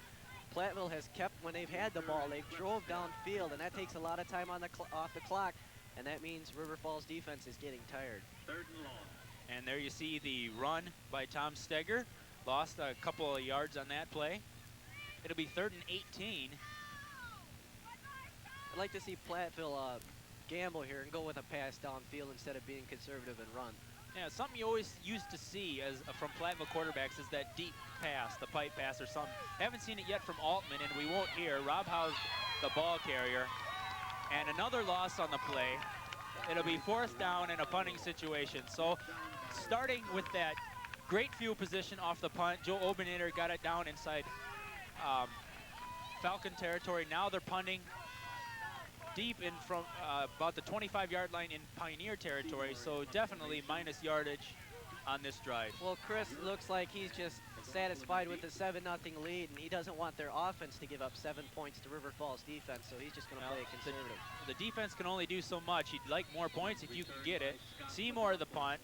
S2: Platteville has kept, when they've had the ball, they've drove downfield, and that takes a lot of time on the off the clock, and that means River Falls defense is getting tired.
S3: 3rd and long.
S1: And there you see the run by Tom Steger. Lost a couple of yards on that play. It'll be 3rd and 18.
S2: I'd like to see Platteville gamble here and go with a pass downfield instead of being conservative and run.
S1: Yeah, something you always used to see as from Platteville quarterbacks is that deep pass, the pipe pass or something. Haven't seen it yet from Altman, and we won't hear. Rob Howe's the ball carrier. And another loss on the play. It'll be 4th down in a punting situation. So starting with that great field position off the punt, Joe Obenader got it down inside Falcon territory. Now they're punting deep in from about the 25-yard line in Pioneer territory, so definitely minus yardage on this drive.
S2: Well, Chris looks like he's just satisfied with the 7-0 lead, and he doesn't want their offense to give up 7 points to River Falls defense, so he's just going to play conservative.
S1: The defense can only do so much. He'd like more points if you can get it. Seymour the punt.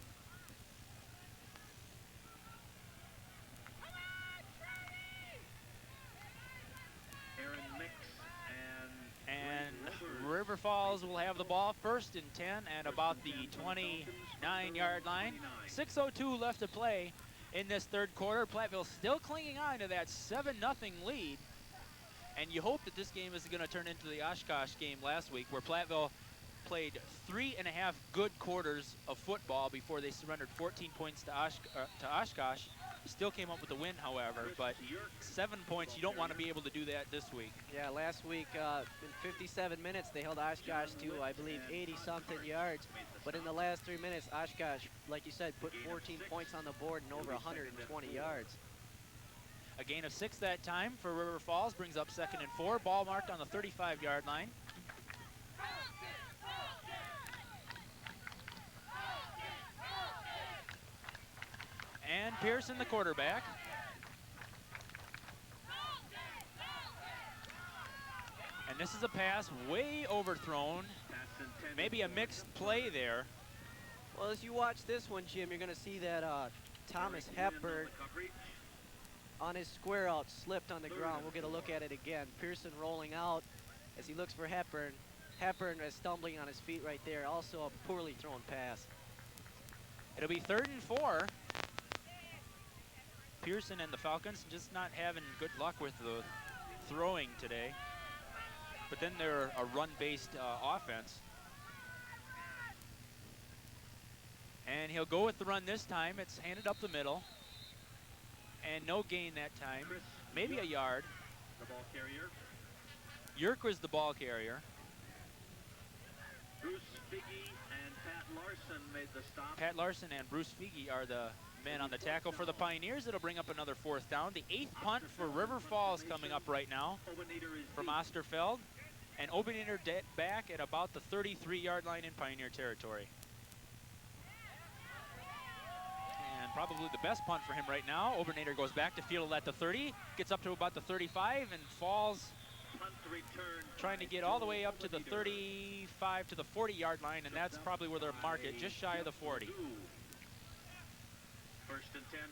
S1: River Falls will have the ball 1st and 10 at about the 29-yard line. 6:02 left to play in this 3rd quarter. Platteville still clinging on to that 7-0 lead. And you hope that this game isn't going to turn into the Oshkosh game last week, where Platteville played 3.5 good quarters of football before they surrendered 14 points to Oshkosh. Still came up with the win, however, but 7 points, you don't want to be able to do that this week.
S2: Yeah, last week in 57 minutes, they held Oshkosh to, I believe, 80-something yards. But in the last 3 minutes, Oshkosh, like you said, put 14 points on the board and over 120 yards.
S1: A gain of 6 that time for River Falls brings up 2nd and 4. Ball marked on the 35-yard line. And Pearson, the quarterback. And this is a pass way overthrown. Maybe a mixed play there.
S2: Well, as you watch this one, Jim, you're going to see that Thomas Hepburn on his square out slipped on the ground. We'll get a look at it again. Pearson rolling out as he looks for Hepburn. Hepburn is stumbling on his feet right there. Also a poorly thrown pass.
S1: It'll be 3rd and 4. Pearson and the Falcons just not having good luck with the throwing today. But then they're a run-based offense. And he'll go with the run this time. It's handed up the middle. And no gain that time. Maybe a yard.
S3: The ball carrier.
S1: Yerk was the ball carrier.
S3: Bruce Figge and Pat Larson made the stop.
S1: Pat Larson and Bruce Figge are the men on the tackle for the Pioneers. It'll bring up another 4th down. The 8th punt for River Falls coming up right now from Osterfeld. And Obenader back at about the 33-yard line in Pioneer territory. And probably the best punt for him right now. Obenader goes back to field at the 30, gets up to about the 35, and falls trying to get all the way up to the 35 to the 40-yard line, and that's probably where they'll mark it, just shy of the 40.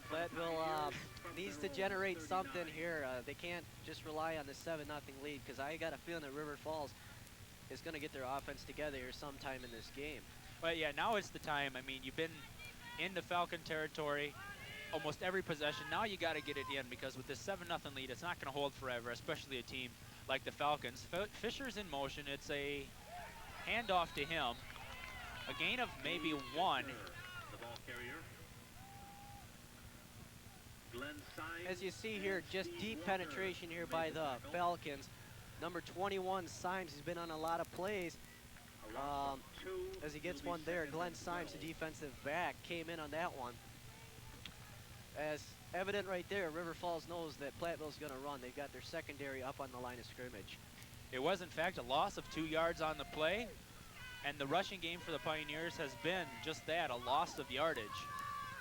S2: Platteville needs to generate something here. They can't just rely on the 7-0 lead, because I got a feeling that River Falls is going to get their offense together here sometime in this game.
S1: Well, yeah, now it's the time. I mean, you've been in the Falcon territory almost every possession. Now you got to get it in, because with this 7-0 lead, it's not going to hold forever, especially a team like the Falcons. Fisher's in motion. It's a handoff to him. A gain of maybe 1.
S3: The ball carrier.
S2: As you see here, just deep penetration here by the Falcons. Number 21, Symes, has been on a lot of plays. As he gets one there, Glenn Symes, the defensive back, came in on that one. As evident right there. River Falls knows that Platteville's going to run. They've got their secondary up on the line of scrimmage.
S1: It was, in fact, a loss of 2 yards on the play. And the rushing game for the Pioneers has been just that, a loss of yardage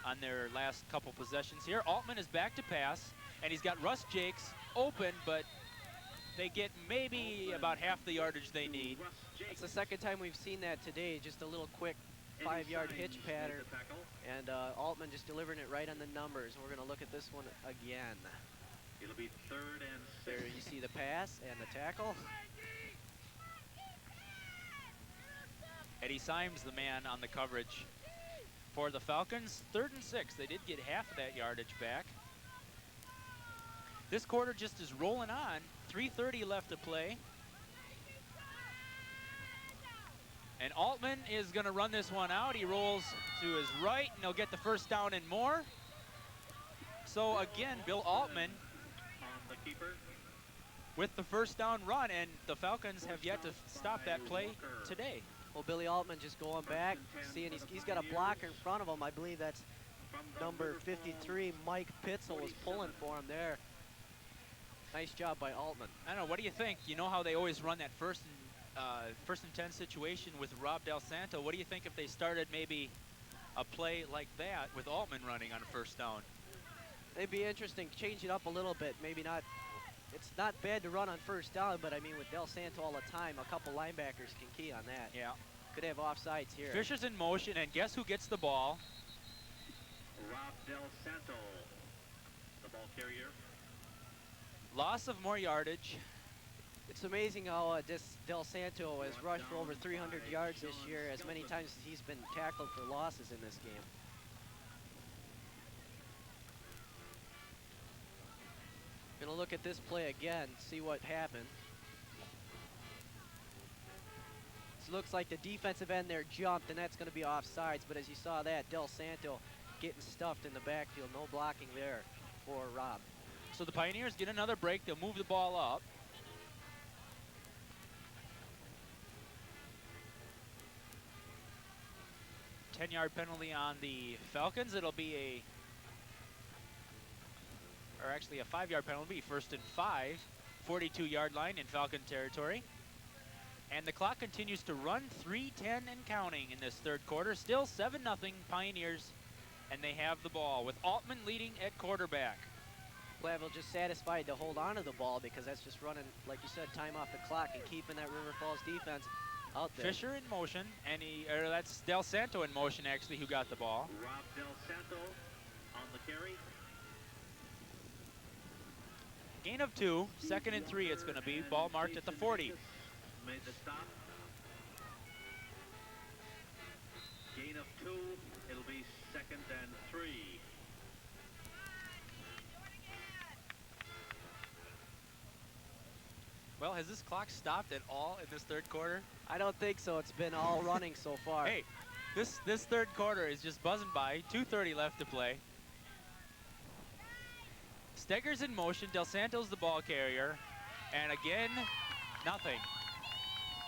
S1: on their last couple possessions here. Altman is back to pass, and he's got Russ Jakes open, but they get maybe about half the yardage they need.
S2: It's the second time we've seen that today, just a little quick 5-yard hitch pattern, and Altman just delivering it right on the numbers. And we're going to look at this one again.
S3: It'll be 3rd and 6.
S2: There you see the pass and the tackle.
S1: Eddie Symes, the man on the coverage for the Falcons. 3rd and 6. They did get half of that yardage back. This quarter just is rolling on. 3:30 left to play. And Altman is going to run this one out. He rolls to his right, and he'll get the first down and more. So again, Bill Altman
S3: The keeper.
S1: with the first down run, and the Falcons have yet to stop that play today.
S2: Well, Billy Altman just going back, seeing he's got a blocker in front of him. I believe that's number 53, Mike Pitzel, was pulling for him there. Nice job by Altman.
S1: I don't know, what do you think? You know how they always run that first and 10 situation with Rob Del Santo. What do you think if they started maybe a play like that with Altman running on a first down?
S2: It'd be interesting, change it up a little bit. Maybe not, it's not bad to run on first down, but I mean with Del Santo all the time, a couple linebackers can key on that.
S1: Yeah.
S2: Could have offsides here.
S1: Fisher's in motion, and guess who gets the ball?
S3: Rob Del Santo, the ball carrier.
S1: Loss of more yardage.
S2: It's amazing how Del Santo has rushed for over 300 yards this year, as many times as he's been tackled for losses in this game. Gonna look at this play again, see what happened. It looks like the defensive end there jumped, and that's gonna be offsides, but as you saw that, Del Santo getting stuffed in the backfield, no blocking there for Rob.
S1: So the Pioneers get another break. They'll move the ball up. Ten-yard penalty on the Falcons. It'll be a 5-yard penalty, 1st and 5, 42-yard line in Falcon territory. And the clock continues to run, 3:10 and counting in this 3rd quarter. Still 7-0 Pioneers, and they have the ball with Altman leading at quarterback.
S2: Platteville just satisfied to hold on to the ball because that's just running, like you said, time off the clock and keeping that River Falls defense out there.
S1: Fisher in motion, and that's Del Santo in motion, actually, who got the ball.
S3: Rob Del Santo on the carry.
S1: Gain of 2, 2nd and 3 it's going to be. Ball marked at the 40.
S3: Made the stop. Gain of 2, it'll be 2nd and 3.
S1: Well, has this clock stopped at all in this 3rd quarter?
S2: I don't think so. It's been all running so far.
S1: Hey, this 3rd quarter is just buzzing by. 2:30 left to play. Stegger's in motion. Del Santo's the ball carrier. And again, nothing.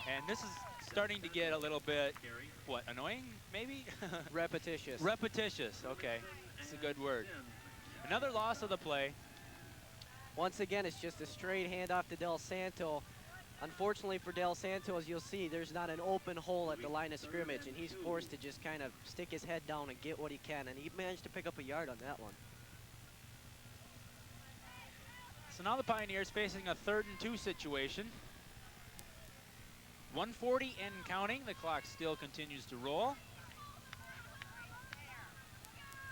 S1: And this is starting to get a little bit, what, annoying, maybe?
S2: Repetitious.
S1: Repetitious, okay. It's a good word. Another loss of the play.
S2: Once again, it's just a straight handoff to Del Santo. Unfortunately for Del Santo, as you'll see, there's not an open hole at the line of scrimmage, and he's forced to just kind of stick his head down and get what he can, and he managed to pick up a yard on that one.
S1: So now the Pioneers facing a 3rd and 2 situation. 1:40 and counting. The clock still continues to roll.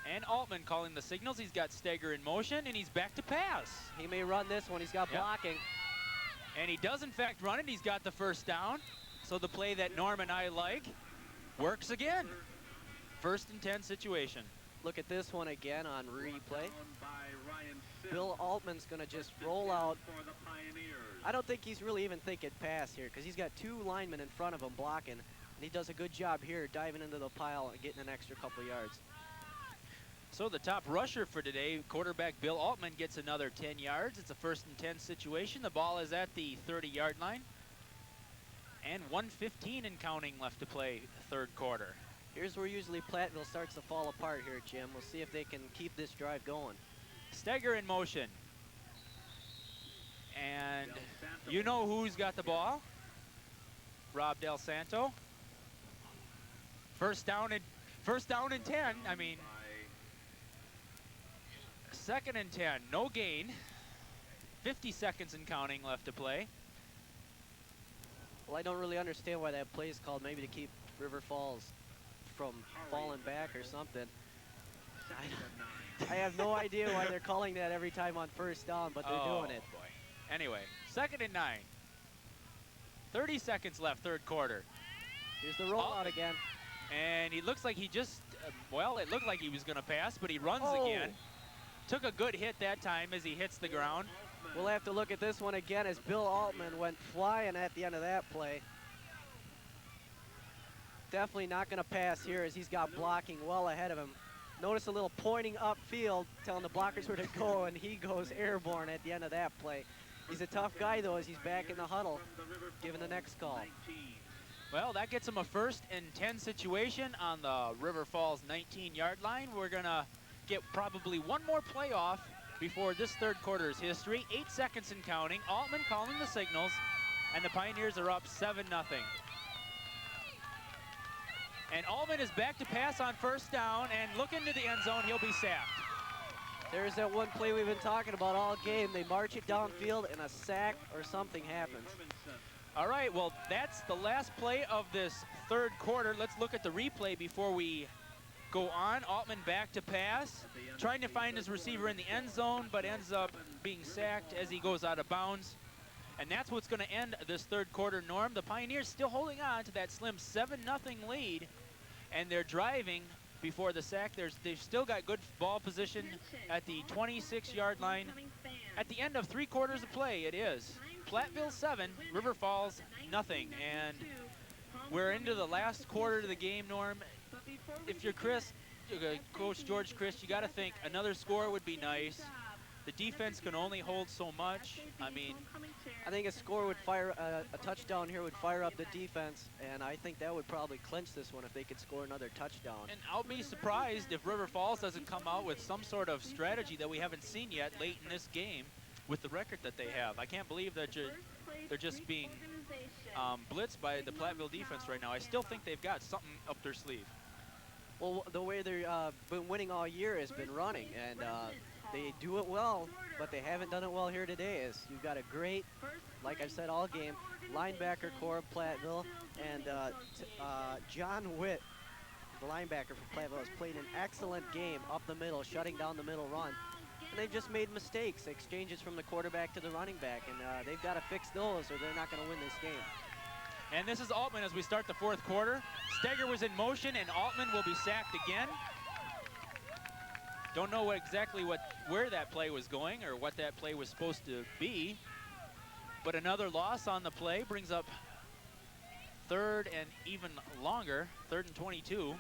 S1: And Altman calling the signals. He's got Stegger in motion, and he's back to pass.
S2: He may run this one. He's got blocking.
S1: And he does, in fact, run it. He's got the first down. So the play that Norm and I like works again. 1st and 10 situation.
S2: Look at this one again on replay. Bill Altman's going to just roll out. I don't think he's really even thinking pass here because he's got 2 linemen in front of him blocking. And he does a good job here diving into the pile and getting an extra couple yards.
S1: So the top rusher for today, quarterback Bill Altman, gets another 10 yards. It's a 1st and 10 situation. The ball is at the 30-yard line. And 1:15 and counting left to play, 3rd quarter.
S2: Here's where usually Platteville starts to fall apart here, Jim. We'll see if they can keep this drive going.
S1: Steger in motion. And you know who's got the ball? Rob Del Santo. First down and 10. I mean, 2nd and 10, no gain. 50 seconds and counting left to play.
S2: Well, I don't really understand why that play is called. Maybe to keep River Falls from falling back or something. I have no idea why they're calling that every time on first down, but they're doing it.
S1: Boy. Anyway, 2nd and 9. 30 seconds left, 3rd quarter.
S2: Here's the rollout again.
S1: And he looks like he just, well, it looked like he was going to pass, but he runs again. Took a good hit that time as he hits the ground.
S2: We'll have to look at this one again as Bill Altman went flying at the end of that play. Definitely not going to pass here as he's got blocking well ahead of him. Notice a little pointing upfield, telling the blockers where to go, and he goes airborne at the end of that play. He's a tough guy, though, as he's back in the huddle, giving the next call.
S1: Well, that gets him a 1st and 10 situation on the River Falls 19-yard line. We're going to get probably one more play off before this 3rd quarter is history. 8 seconds and counting. Altman calling the signals, and the Pioneers are up 7-0. And Altman is back to pass on 1st down, and look into the end zone. He'll be sacked.
S2: There's that one play we've been talking about all game. They march it downfield, and a sack or something happens.
S1: All right, well, that's the last play of this 3rd quarter. Let's look at the replay before we go on. Altman back to pass, trying to find his receiver in the end zone, but ends up being sacked as he goes out of bounds. And that's what's going to end this 3rd quarter, Norm. The Pioneers still holding on to that slim 7-0 lead, and they're driving before the sack. They've still got good ball position at the 26-yard line. At the end of 3 quarters of play, it is Platteville 7, River Falls nothing. And we're into the last quarter of the game, Norm. If you're Coach George Christ, you got to think another score would be nice. The defense can only hold so much. I mean,
S2: I think a score would fire, a touchdown here would fire up the defense, and I think that would probably clinch this one if they could score another touchdown.
S1: And I'll be surprised if River Falls doesn't come out with some sort of strategy that we haven't seen yet late in this game with the record that they have. I can't believe that they're just being blitzed by the Platteville defense right now. I still think they've got something up their sleeve.
S2: Well, the way they've been winning all year has been running, and they do it well, but they haven't done it well here today. As you've got a great, like I've said all game, linebacker core of Platteville, and John Witt, the linebacker for Platteville, has played an excellent game up the middle, shutting down the middle run. And they've just made mistakes, exchanges from the quarterback to the running back, and they've got to fix those or they're not going to win this game.
S1: And this is Altman as we start the 4th quarter. Steger was in motion, and Altman will be sacked again. Don't know where that play was going or what that play was supposed to be. But another loss on the play brings up 3rd and even longer, 3rd and 22.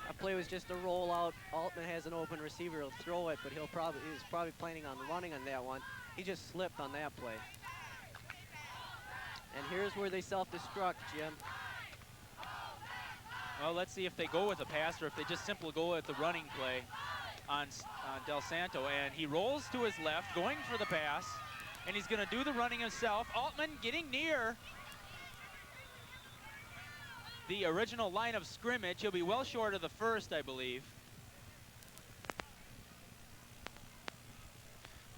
S2: That play was just a rollout. Altman has an open receiver. He'll throw it, but he was probably planning on running on that one. He just slipped on that play. And here's where they self-destruct, Jim.
S1: Well, let's see if they go with a pass or if they just simply go with the running play on Del Santo. And he rolls to his left, going for the pass, and he's going to do the running himself. Altman getting near the original line of scrimmage. He'll be well short of the 1st, I believe.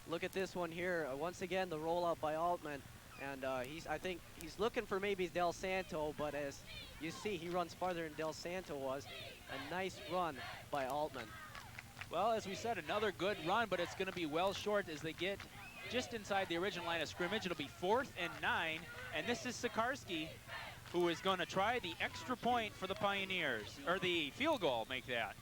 S2: Look at this one here. Once again, the rollout by Altman. And I think he's looking for maybe Del Santo, but as you see, he runs farther than Del Santo was. A nice run by Altman.
S1: Well, as we said, another good run, but it's going to be well short as they get just inside the original line of scrimmage. It'll be 4th and 9, and this is Sikarski, who is going to try the extra point for the Pioneers, or the field goal, make that.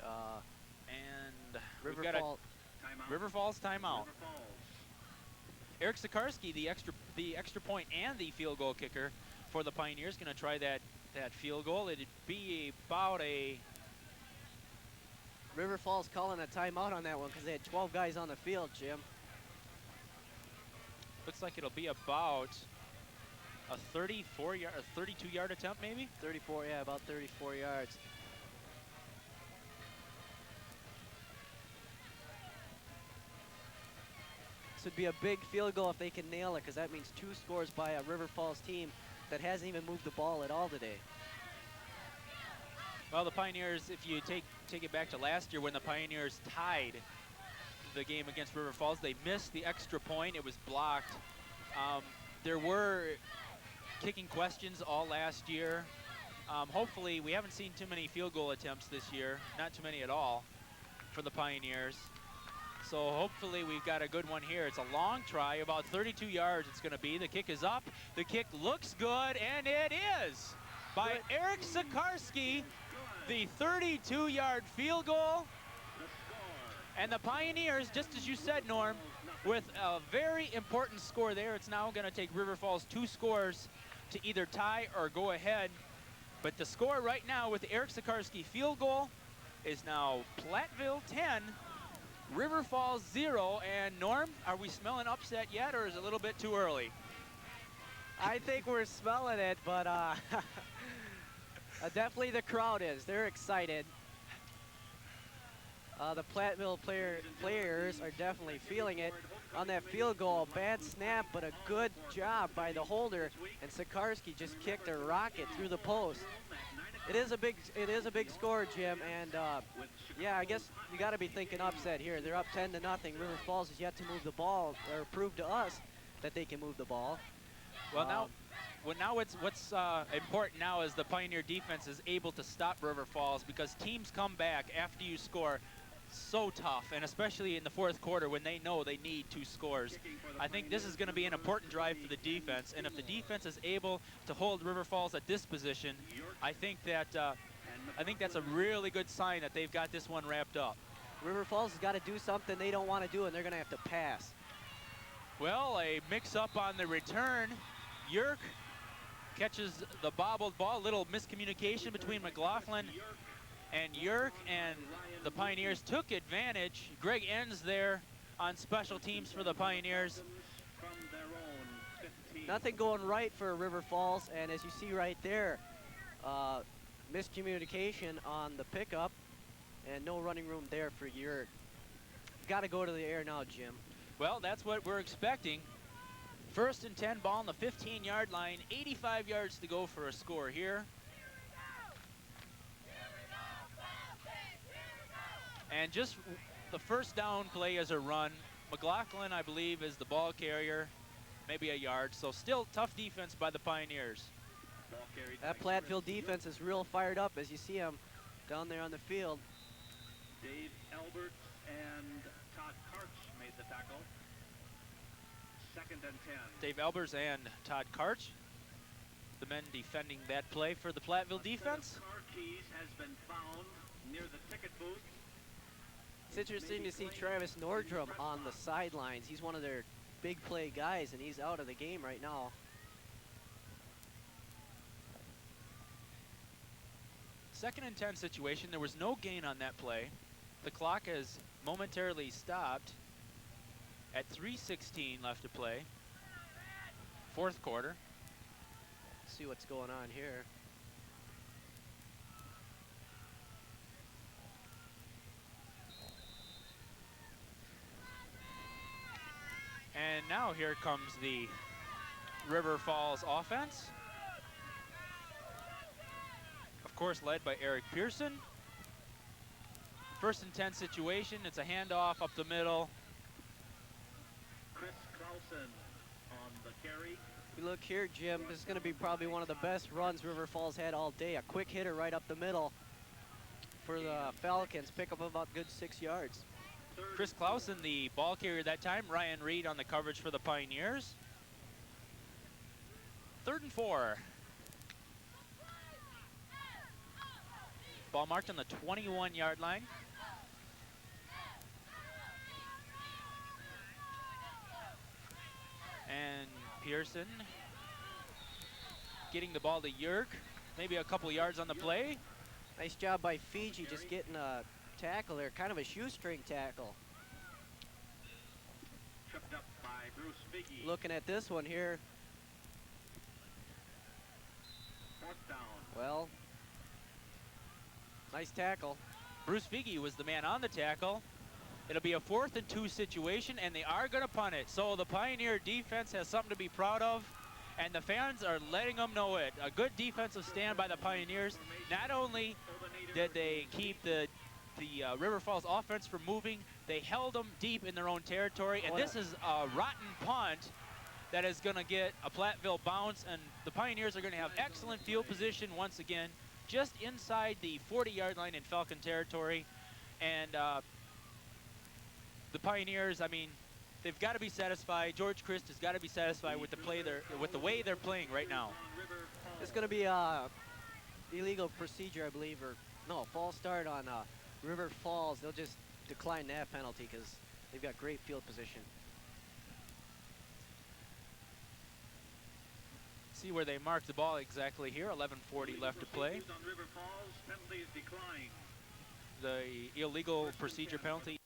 S1: And
S2: River
S1: we've got
S2: Falls.
S1: River Falls timeout. Eric Sikarski, the extra point and the field goal kicker for the Pioneers, going to try that field goal. It'd be about a...
S2: River Falls calling a timeout on that one because they had 12 guys on the field, Jim.
S1: Looks like it'll be about a 32-yard attempt, maybe?
S2: 34, yeah, about 34 yards. This would be a big field goal if they can nail it, because that means 2 scores by a River Falls team that hasn't even moved the ball at all today.
S1: Well, the Pioneers, if you take it back to last year when the Pioneers tied the game against River Falls, they missed the extra point. It was blocked. There were kicking questions all last year. Hopefully, we haven't seen too many field goal attempts this year, not too many at all for the Pioneers. So hopefully we've got a good one here. It's a long try, about 32 yards it's going to be. The kick is up. The kick looks good, and it is by Eric Sakarski, the 32-yard field goal. And the Pioneers, just as you said, Norm, with a very important score there. It's now going to take River Falls 2 scores to either tie or go ahead. But the score right now with the Eric Sakarski field goal is now Platteville 10, River Falls 0. And Norm, are we smelling upset yet, or is it a little bit too early?
S2: I think we're smelling it, but definitely the crowd is. They're excited. The Platteville players are definitely feeling it. On that field goal, bad snap, but a good job by the holder, and Sakarski just kicked a rocket through the post. It is a big score, Jim, and yeah, I guess you got to be thinking upset here. They're up 10-0. River Falls has yet to move the ball, or prove to us that they can move the ball.
S1: Well, now what's important now is the Pioneer defense is able to stop River Falls, because teams come back after you score so tough, and especially in the 4th quarter when they know they need 2 scores. I think this is going to be an important drive for the defense, and if the defense is able to hold River Falls at this position, I think that's a really good sign that they've got this one wrapped up.
S2: River Falls has got to do something they don't want to do, and they're going to have to pass.
S1: Well, a mix-up on the return. Yerk catches the bobbled ball. Little miscommunication between McLaughlin and Yerk, and the Pioneers took advantage. Greg Enns there on special teams for the Pioneers.
S2: Nothing going right for River Falls, and as you see right there, miscommunication on the pickup, and no running room there for Yerk. Got to go to the air now, Jim.
S1: Well, that's what we're expecting. 1st and 10, ball on the 15-yard line, 85 yards to go for a score here. And just the first down play as a run. McLaughlin, I believe, is the ball carrier, maybe a yard. So still tough defense by the Pioneers.
S2: That Platteville defense is real fired up as you see them down there on the field.
S3: Dave Albert and Todd Karch made the tackle. 2nd and 10.
S1: Dave Albers and Todd Karch, the men defending that play for the Platteville defense.
S3: Car keys has been found near the ticket booth.
S2: It's interesting to see Travis Nordrum on the sidelines. He's one of their big play guys, and he's out of the game right now.
S1: 2nd and 10 situation. There was no gain on that play. The clock has momentarily stopped at 3:16 left to play. 4th quarter.
S2: Let's see what's going on here.
S1: And now here comes the River Falls offense. Of course, led by Eric Pearson. 1st and 10 situation. It's a handoff up the middle.
S3: Chris Clausen on the carry.
S2: We look here, Jim, this is going to be probably one of the best runs River Falls had all day. A quick hitter right up the middle for the Falcons. Pick up about good 6 yards.
S1: Chris Clausen, the ball carrier that time. Ryan Reed on the coverage for the Pioneers. 3rd and 4. Ball marked on the 21-yard line. And Pearson getting the ball to Yerk. Maybe a couple yards on the play.
S2: Nice job by Fiji just getting a tackle there, kind of a shoestring tackle.
S3: Tripped up by Bruce Figge.
S2: Looking at this one here.
S3: 4th down.
S2: Well, nice tackle.
S1: Bruce Figge was the man on the tackle. It'll be a 4th and 2 situation, and they are going to punt it. So the Pioneer defense has something to be proud of, and the fans are letting them know it. A good defensive stand by the Pioneers. Not only did they keep the River Falls offense from moving, they held them deep in their own territory, and this is a rotten punt that is going to get a Platteville bounce, and the Pioneers are going to have excellent field position once again, just inside the 40-yard line in Falcon territory. And the Pioneers, I mean, they've got to be satisfied. George Christ has got to be satisfied with the way they're playing right now.
S2: It's going to be illegal procedure, I believe, or no, false start on River Falls. They'll just decline that penalty because they've got great field position.
S1: See where they mark the ball exactly here. 11:40 left to play. The illegal procedure penalty